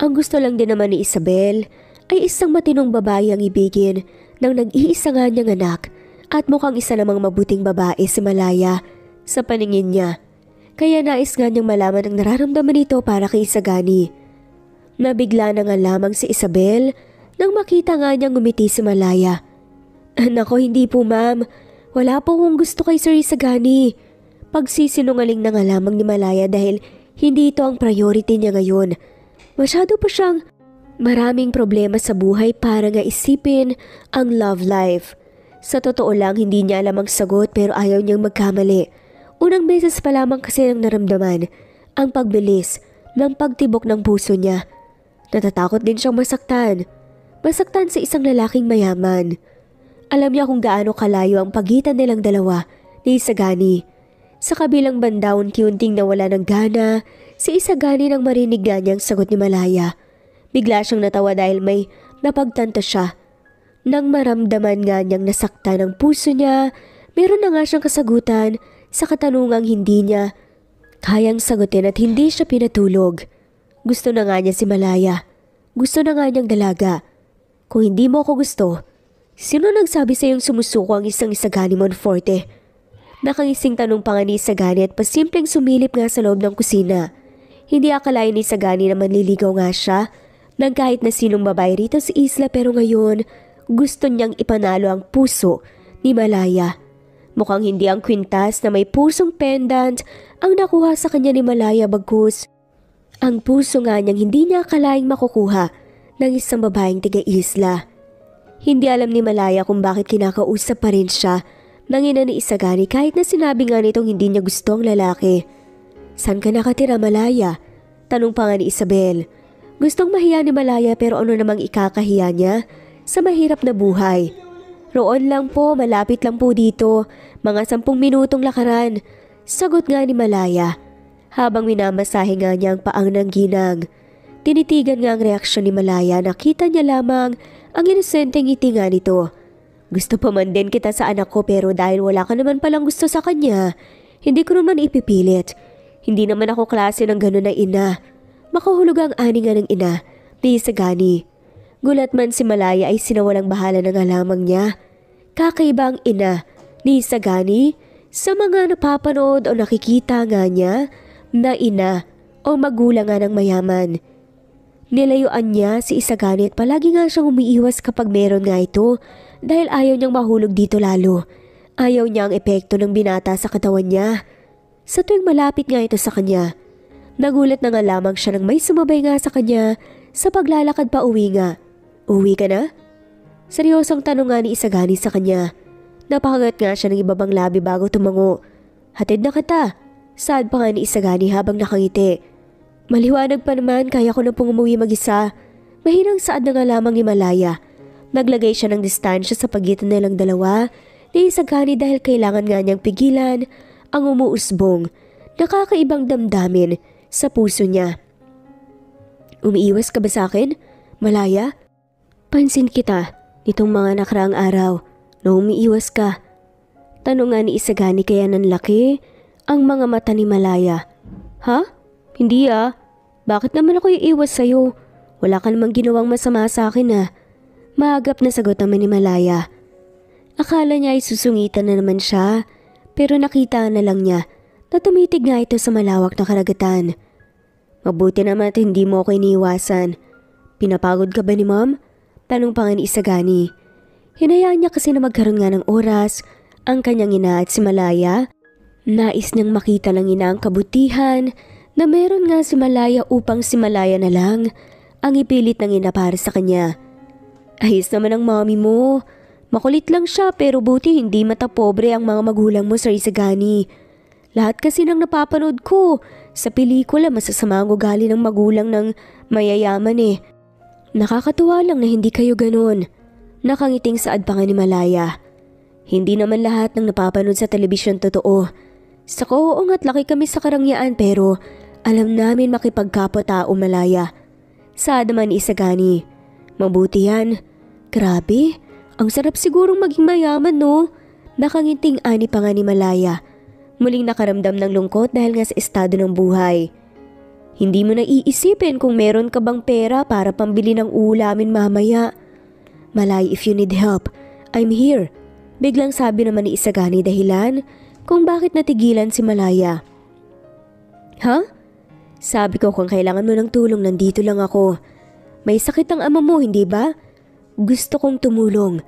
Ang gusto lang din naman ni Isabel ay isang matinong babae ang ibigin ng nag-iisa nga niyang anak at mukhang isa namang mabuting babae si Malaya sa paningin niya. Kaya nais nga niyang malaman ang nararamdaman nito para kay Isagani. Nabigla na nga lamang si Isabel nang makita nga niyang ngumiti si Malaya. Nako, hindi po ma'am. Wala po akong gusto kay Sir Isagani. Pagsisinungaling na nga lamang ni Malaya dahil hindi ito ang priority niya ngayon. Masyado pa siyang maraming problema sa buhay para nga isipin ang love life. Sa totoo lang, hindi niya alam ang sagot pero ayaw niyang magkamali. Unang beses pa lamang kasi nang naramdaman ang pagbilis ng pagtibok ng puso niya. Natatakot din siyang masaktan. Masaktan sa isang lalaking mayaman. Alam niya kung gaano kalayo ang pagitan nilang dalawa ni Isagani. Sa kabilang banda, unti-unting nawala ng gana si Isagani nang marinig nga niyang sagot ni Malaya. Bigla siyang natawa dahil may napagtanto siya. Nang maramdaman nga niyang nasaktan ang puso niya, meron na nga siyang kasagutan sa katanungang hindi niya kayang sagutin at hindi siya pinatulog. Gusto na nga niya si Malaya. Gusto na nga niyang dalaga. Kung hindi mo ako gusto, sino nagsabi sa iyong sumusuko ang isang Isagani Monforte? Nakangising tanong pa nga ni Isagani at pasimpleng sumilip nga sa loob ng kusina. Hindi akalain ni Isagani na manliligaw nga siya ng kahit na sinong babae rito sa isla pero ngayon gusto niyang ipanalo ang puso ni Malaya. Mukhang hindi ang kwintas na may pusong pendant ang nakuha sa kanya ni Malaya bagkus ang puso nga niyang hindi niya akalaing makukuha ng isang babaeng tiga-isla. Hindi alam ni Malaya kung bakit kinakausap pa rin siya ng ina ni Isagani kahit na sinabi nga nitong hindi niya gusto ang lalaki. San ka nakatira, Malaya? Tanong pa nga ni Isabel. Gustong mahiya ni Malaya pero ano namang ikakahiya niya sa mahirap na buhay. Roon lang po, malapit lang po dito, mga 10 minutong lakaran. Sagot nga ni Malaya habang minamasahe nga niya ang paang ng ginang. Tinitigan nga ang reaksyon ni Malaya, nakita niya lamang ang inosenteng ngiti nga nito. Gusto pa man din kita sa anak ko pero dahil wala ka naman palang gusto sa kanya, hindi ko naman ipipilit. Hindi naman ako klase ng gano'n na ina. Makahulog ang ani nga ng ina ni Isagani. Gulat man si Malaya ay sinawalang bahala na nga lamang niya. Kakaiba ang ina ni Isagani sa mga napapanood o nakikita nga niya na ina o magulang nga ng mayaman. Nilayuan niya si Isagani at palagi nga siyang umiiwas kapag meron nga ito dahil ayaw niyang mahulog dito lalo. Ayaw niya ang epekto ng binata sa katawan niya. Sa tuwing malapit nga ito sa kanya, nagulat na nga lamang siya nang may sumabay nga sa kanya sa paglalakad pa uwi nga. Uwi ka na? Seryosong tanong nga ni Isagani sa kanya. Napakangat nga siya ng ibabang labi bago tumango. Hatid na kita. Saad pa nga ni Isagani habang nakangiti. Maliwanag pa naman, kaya ko na pong umuwi mag-isa. Mahinang saad na nga lamang ni Malaya. Naglagay siya ng distansya sa pagitan nilang dalawa ni Isagani dahil kailangan nga niyang pigilan ang umuusbong, nakakaibang damdamin sa puso niya. Umiiwas ka ba sa akin, Malaya? Pansin kita nitong mga nakaraang araw na umiiwas ka. Tanong nga ni Isagani kaya nanlaki ang mga mata ni Malaya. Ha? Hindi ah. Bakit naman ako iiwas sa'yo? Wala ka namang ginawang masama sa akin ah. Maagap na sagot naman ni Malaya. Akala niya ay susungitan na naman siya pero nakita na lang niya na tumitig nga ito sa malawak na karagatan. Mabuti naman at hindi mo ako iniiwasan. Pinapagod ka ba ni Mom? Tanong pa nga ni Isagani. Hinayaan niya kasi na magkaroon nga ng oras ang kanyang ina at si Malaya. Nais niyang makita lang ina ang kabutihan na meron nga si Malaya upang si Malaya na lang ang ipilit ng ina para sa kanya. Ayos naman ang mommy mo. Makulit lang siya pero buti hindi mata pobre ang mga magulang mo, Sir Isagani. Lahat kasi nang napapanood ko sa pelikula masasama ang ugali ng magulang ng mayayaman eh. Nakakatuwa lang na hindi kayo ganun. Nakangiting saad pa nga ni Malaya. Hindi naman lahat ng napapanood sa telebisyon totoo. Sa oo nga't laki kami sa karangyaan pero alam namin makipagkapwa-tao, Malaya. Saad naman ni Isagani. Mabuti yan. Grabe. Ang sarap sigurong maging mayaman, no? Nakangiting ani pa nga ni Malaya. Muling nakaramdam ng lungkot dahil nga sa estado ng buhay. Hindi mo na iisipin kung meron ka bang pera para pambili ng ulamin mamaya. Malaya, if you need help, I'm here. Biglang sabi naman ni Isagani dahilan kung bakit natigilan si Malaya. Ha? Sabi ko kung kailangan mo ng tulong nandito lang ako. May sakit ang ama mo, hindi ba? Gusto kong tumulong.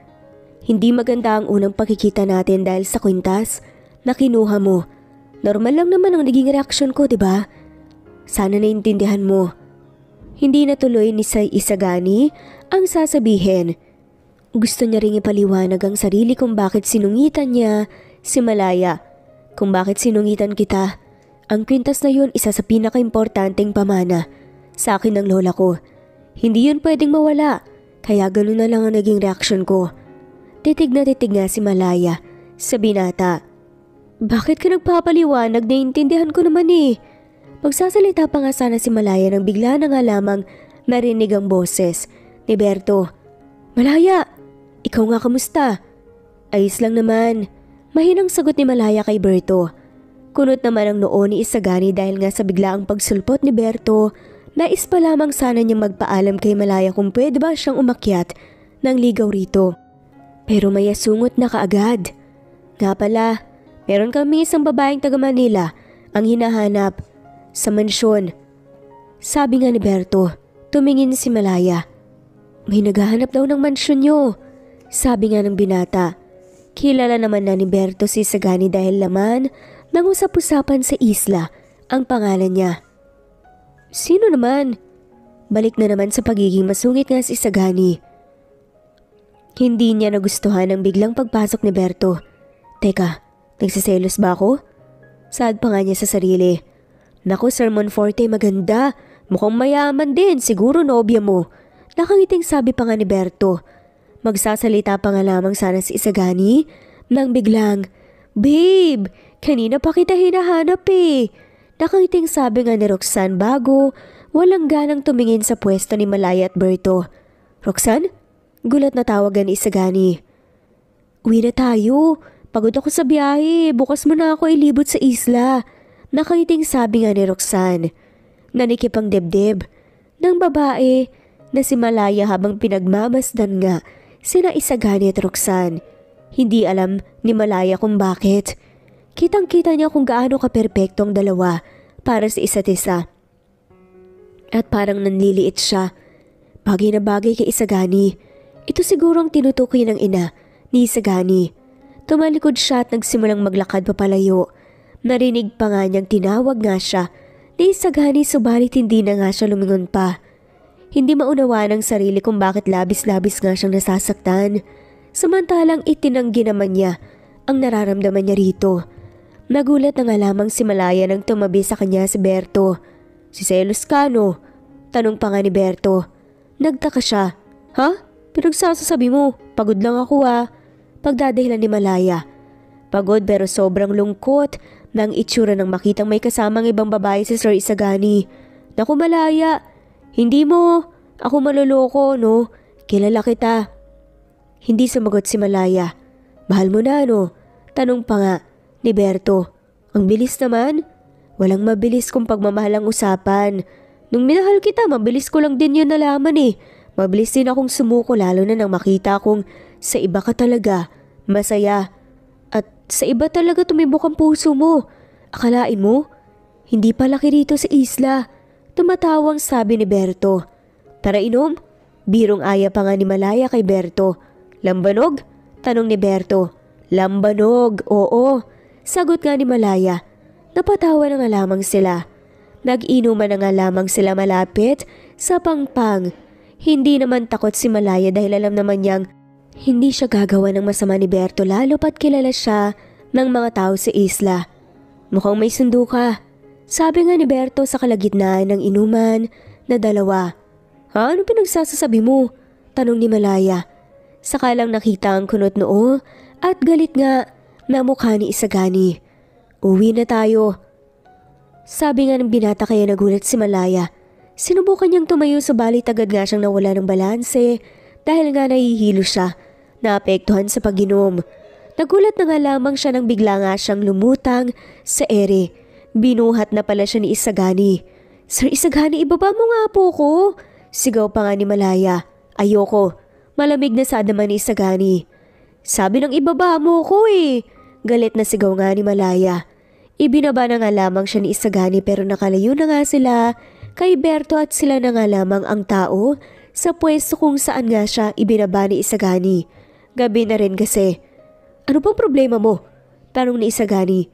Hindi maganda ang unang pagkikita natin dahil sa kwintas na kinuha mo. Normal lang naman ang naging reaksyon ko, di ba? Sana naintindihan mo. Hindi natuloy ni Isagani ang sasabihin. Gusto niya ring ipaliwanag ang sarili kung bakit sinungitan niya si Malaya. Kung bakit sinungitan kita. Ang kwintas na yun isa sa pinaka-importanteng pamana sa akin ng lola ko. Hindi yun pwedeng mawala, kaya ganun na lang ang naging reaksyon ko. Titig na titig nga si Malaya sa binata. Bakit ka nagpapaliwanag? Naiintindihan ko naman eh. Magsasalita pa nga sana si Malaya nang bigla na nga lamang narinig ang boses ni Berto. Malaya, ikaw nga kamusta? Ayos lang naman. Mahinang sagot ni Malaya kay Berto. Kunot naman ang noo ni Isagani dahil nga sa biglaang pagsulpot ni Berto. Nais pa lamang sana niyang magpaalam kay Malaya kung pwede ba siyang umakyat ng ligaw rito. Pero may asungot na kaagad. Nga pala, meron kami isang babaeng taga Manila ang hinahanap sa mansyon. Sabi nga ni Berto, tumingin si Malaya. May naghahanap daw ng mansyon niyo, sabi nga ng binata. Kilala naman na ni Berto si Isagani dahil laman ng usap-usapan sa isla ang pangalan niya. Sino naman? Balik na naman sa pagiging masungit nga si Isagani. Hindi niya nagustuhan ang biglang pagpasok ni Berto. Teka, nagsiselos ba ako? Saad pa nga niya sa sarili. Naku, Sir Monforte, maganda. Mukhang mayaman din, siguro nobya mo. Nakangiting sabi pa nga ni Berto. Magsasalita pa nga lamang sana si Isagani nang biglang, Babe, kanina pa kita hinahanap eh. Nakangiting sabi nga ni Roxanne bago walang ganang tumingin sa pwesto ni Malaya at Berto. Roxanne? Gulat na tawagan ni Isagani. Uwi na tayo. Pagod ako sa biyahe. Bukas mo na ako ilibot sa isla. Nakangiting sabi nga ni Roxanne. Nanikip ang dibdib ng babae na si Malaya habang pinagmamasdan nga sina Isagani at Roxanne. Hindi alam ni Malaya kung bakit. Kitang-kita niya kung gaano ka-perpekto ang dalawa para sa isa't isa. At parang nanliliit siya. Bagay na bagay kay Isagani. Ito siguro ang tinutukoy ng ina ni Isagani. Tumalikod siya at nagsimulang maglakad papalayo. Narinig pa nga niyang tinawag nga siya ni Isagani subalit hindi na nga siya lumingon pa. Hindi maunawaan ng sarili kung bakit labis-labis nga siyang nasasaktan. Samantalang itinanggi naman niya ang nararamdaman niya rito. Nagulat na nga lamang si Malaya nang tumabi sa kanya si Berto. Si selos ka no? Tanong pa nga ni Berto. Nagtaka siya. Ha? Pinagsasasabi mo, pagod lang ako ah. Pagdadahilan ni Malaya. Pagod pero sobrang lungkot nang itsura ng makitang may kasamang ibang babae si Sir Isagani. Naku Malaya, hindi mo ako maloloko no? Kilala kita. Hindi sumagot si Malaya. Mahal mo na no? Tanong pa nga ni Berto. Ang bilis naman. Walang mabilis kung pagmamahal ang usapan. Nung minahal kita, mabilis ko lang din yun nalaman eh. Mabilis din akong sumuko lalo na nang makita kong sa iba ka talaga. Masaya. At sa iba talaga tumibok ang puso mo. Akalain mo? Hindi pa laki rito sa isla. Tumatawang sabi ni Berto. Tara inom? Birong aya pa nga ni Malaya kay Berto. Lambanog? Tanong ni Berto. Lambanog, oo. Sagot nga ni Malaya. Napatawa na nga lamang sila. Nag-inuman na nga lamang sila malapit sa pangpang. Hindi naman takot si Malaya dahil alam naman niyang hindi siya gagawa ng masama ni Berto lalo pat kilala siya ng mga tao sa isla. Mukhang may sundo ka. Sabi nga ni Berto sa kalagitnaan ng inuman na dalawa. Ha? Ano pinagsasasabi mo? Tanong ni Malaya. Saka lang nakita ang kunot noo at galit nga na mukha ni Isagani. Uwi na tayo. Sabi nga ng binata kaya nagulat si Malaya. Sinubukan niyang tumayo subalit agad nga siyang nawala ng balanse dahil nga nahihilo siya. Naapektuhan sa pag-inom. Nagulat na nga lamang siya nang bigla nga siyang lumutang sa ere. Binuhat na pala siya ni Isagani. Sir Isagani, ibaba mo nga po ko. Sigaw pa nga ni Malaya. Ayoko. Malamig na sa adaman ni Isagani. Sabi ng ibaba mo ko eh. Galit na sigaw nga ni Malaya. Ibinaba na nga lamang siya ni Isagani pero nakalayo na nga sila kay Berto at sila na nga lamang ang tao sa pwesto kung saan nga siya ibinaba ni Isagani. Gabi na rin kasi. Ano bang problema mo? Tanong ni Isagani.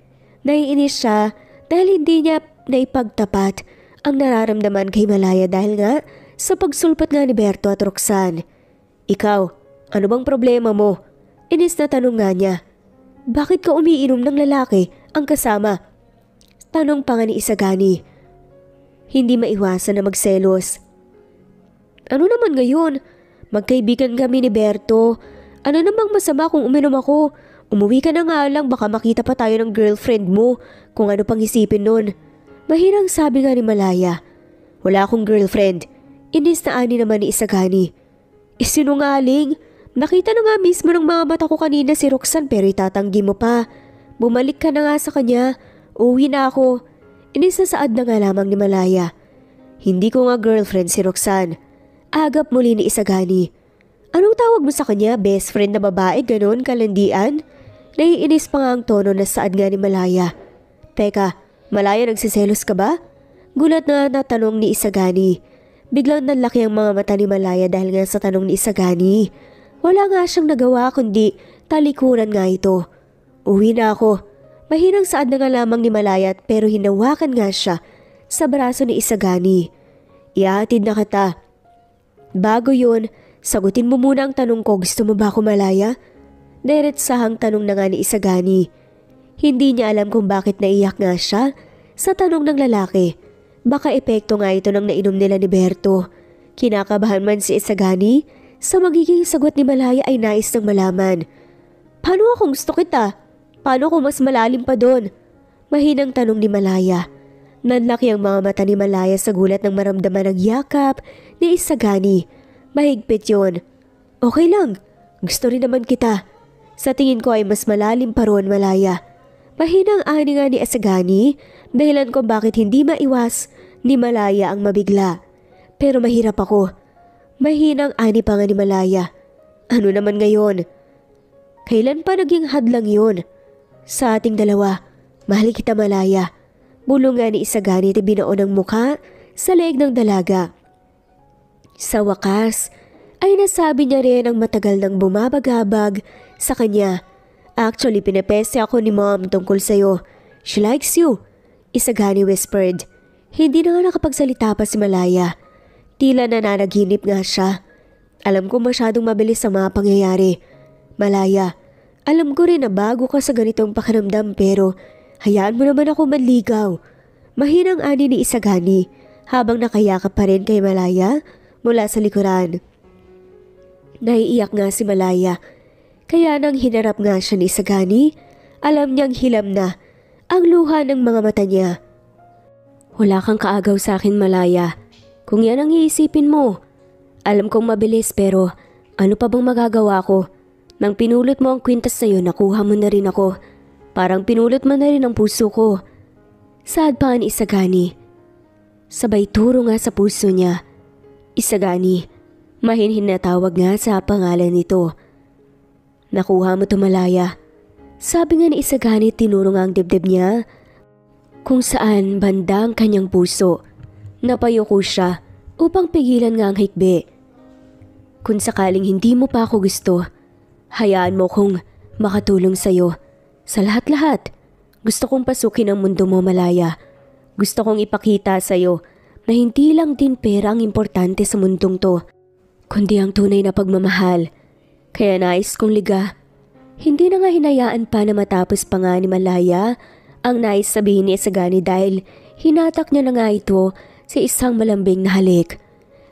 Naiinis siya dahil hindi niya naipagtapat ang nararamdaman kay Malaya dahil nga sa pagsulpot nga ni Berto at Roxanne. Ikaw, ano bang problema mo? Inis na tanong nga niya. Bakit ka umiinom ng lalaki ang kasama? Tanong pa nga ni Isagani. Hindi maiwasan na magselos. Ano naman ngayon? Magkaibigan kami ni Berto. Ano namang masama kung uminom ako? Umuwi ka na nga lang, baka makita pa tayo ng girlfriend mo kung ano pang isipin nun. Mahirang sabi nga ni Malaya. Wala akong girlfriend. Inis na ani naman ni Isagani. Sinungaling. Nakita na nga mismo ng mga mata ko kanina si Roxanne pero itatanggi mo pa. Bumalik ka na nga sa kanya. Uwi na ako. Inis na saad na nga lamang ni Malaya. Hindi ko nga girlfriend si Roxanne. Agap muli ni Isagani. Anong tawag mo sa kanya? Best friend na babae? Ganon? Kalandian? Naiinis pa nga ang tono na saad nga ni Malaya. Teka, Malaya, nagsiselos ka ba? Gulat na natanong ni Isagani. Biglang nanlaki ang mga mata ni Malaya dahil nga sa tanong ni Isagani. Wala nga siyang nagawa kundi talikuran nga ito. Uwi na ako. Mahirang saad na nga lamang ni Malaya pero hinawakan nga siya sa braso ni Isagani. Iatid na kita. Bago yun, sagutin mo muna ang tanong ko, gusto mo ba ako Malaya? Diretsahang tanong na nga ni Isagani. Hindi niya alam kung bakit naiyak nga siya sa tanong ng lalaki. Baka epekto nga ito ng nainom nila ni Berto. Kinakabahan man si Isagani sa magiging sagot ni Malaya ay nais ng malaman. Paano kung gusto kita? Paano kung mas malalim pa doon? Mahinang tanong ni Malaya. Nanlaki ang mga mata ni Malaya sa gulat ng maramdaman ng yakap ni Isagani. Mahigpit yun. Okay lang. Gusto rin naman kita. Sa tingin ko ay mas malalim pa roon, Malaya. Mahinang ani nga ni Isagani, dahilan kung bakit hindi maiwas ni Malaya ang mabigla. Pero mahirap ako. Mahinang ani pa nga ni Malaya. Ano naman ngayon? Kailan pa naging hadlang yun? Sa ating dalawa, mahal kita Malaya. Bulong nga ni Isagani at binaon ang mukha sa leeg ng dalaga. Sa wakas, ay nasabi niya rin ang matagal nang bumabagabag sa kanya. Actually, pinapese ako ni Mom tungkol sa'yo. She likes you, Isagani whispered. Hindi na nga nakapagsalita pa si Malaya. Tila nananaginip nga siya. Alam ko masyadong mabilis ang mga pangyayari. Malaya, alam ko rin na bago ka sa ganitong pakiramdam pero hayaan mo naman ako manligaw. Mahinang ani ni Isagani habang nakayakap pa rin kay Malaya mula sa likuran. Naiiyak nga si Malaya. Kaya nang hinarap nga siya ni Isagani, alam niyang hilam na ang luha ng mga mata niya. Wala kang kaagaw sa akin Malaya. Kung yan ang iisipin mo. Alam kong mabilis pero ano pa bang magagawa ko? Nang pinulot mo ang kwintas na yun, nakuha mo na rin ako. Parang pinulot mo na rin ang puso ko. Saad pa ni Isagani. Sabay turo nga sa puso niya. Isagani, mahinhin na tawag nga sa pangalan nito. Nakuha mo to Malaya. Sabi nga ni Isagani, tinuro nga ang dibdib niya kung saan banda ang kanyang puso. Napayuko siya upang pigilan nga ang hikbi. Kung sakaling hindi mo pa ako gusto, hayaan mo kong makatulong sa'yo. Sa lahat-lahat, gusto kong pasukin ang mundo mo Malaya. Gusto kong ipakita sa'yo na hindi lang din pera ang importante sa mundong to, kundi ang tunay na pagmamahal. Kaya nais kong liga. Hindi na nga hinayaan pa na matapos pa nga ni Malaya ang nais sabihin ni Isagani dahil hinatak niya na nga ito sa isang malambing na halik.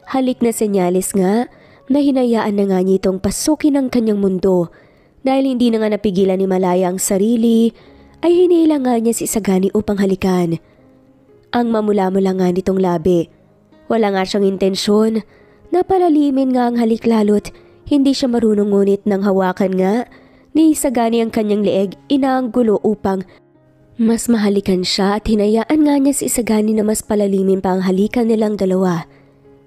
Halik na senyalis nga na hinayaan na nga niya itong pasukin ang kanyang mundo. Dahil hindi na nga napigilan ni Malaya ang sarili, ay hinila nga niya si Isagani upang halikan. Ang mamula-mula nga nitong labi. Wala nga siyang intensyon na palalimin nga ang halik lalo't hindi siya marunong ngunit nang hawakan nga ni Isagani ang kanyang leeg inaanggulo upang mas mahalikan siya at hinayaan nga niya si Isagani na mas palalimin pa ang halikan nilang dalawa.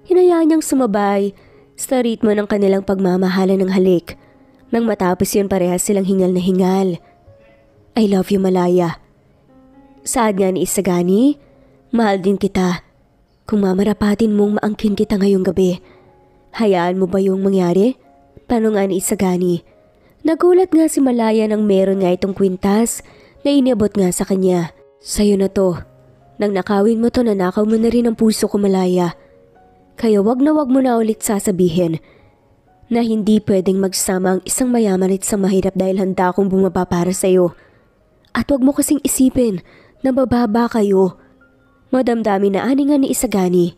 Hinayaan niyang sumabay sa ritmo ng kanilang pagmamahalan ng halik. Nang matapos yun parehas silang hingal na hingal. I love you Malaya. Saad nga ni Isagani, mahal din kita. Kung mamarapatin mong maangkin kita ngayong gabi, Hayaan mo ba yung mangyari? Paano nga ni Isagani? Nagulat nga si Malaya nang meron nga itong kwintas na inabot nga sa kanya. Sa'yo na to. Nang nakawin mo to, nanakaw mo na rin ang puso ko, Malaya. Kaya wag na wag mo na ulit sasabihin na hindi pwedeng magsama ang isang mayaman at isang mahirap dahil handa akong bumaba para sa'yo. At wag mo kasing isipin na bababa kayo. Madamdamin na aningan ni Isagani.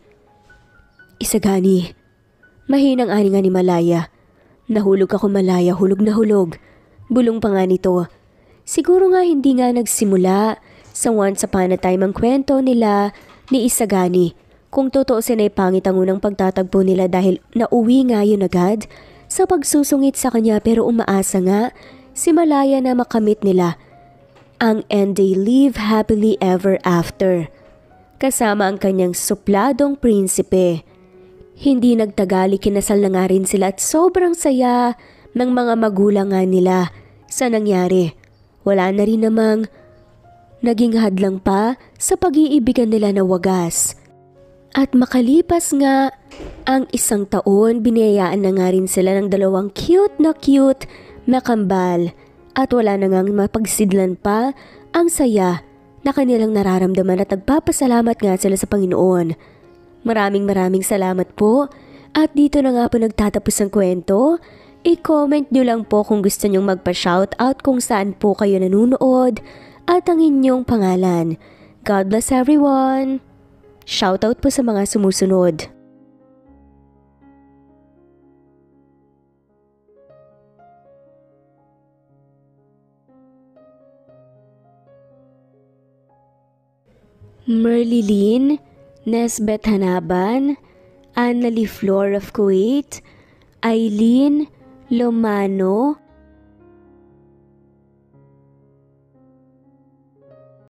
Isagani, mahinang aningan ni Malaya. Nahulog ako, Malaya, hulog na hulog. Bulong pa nga nito. Siguro nga hindi nga nagsimula sa once upon a time ang kwento nila ni Isagani. Kung totoosin ay pangit ang unang pagtatagpo nila dahil nauwi nga yun agad sa pagsusungit sa kanya, pero umaasa nga si Malaya na makamit nila ang and they live happily ever after. Kasama ang kanyang supladong prinsipe. Hindi nagtagali, kinasal na nga rin sila at sobrang saya ng mga magulang nga nila sa nangyari. Wala na rin namang naging hadlang pa sa pag-iibigan nila na wagas. At makalipas nga ang isang taon, biniyayaan na nga rin sila ng dalawang cute na kambal. At wala na ngang mapagsidlan pa ang saya na kanilang nararamdaman at nagpapasalamat nga sila sa Panginoon. Maraming salamat po. At dito na nga po nagtatapos ang kwento. I-comment nyo lang po kung gusto nyong magpa-shoutout kung saan po kayo nanunood at ang inyong pangalan. God bless everyone! Shoutout po sa mga sumusunod. Merlilyn Nesbet Hanaban, Annalie Flor of Kuwait, Eileen Lomano,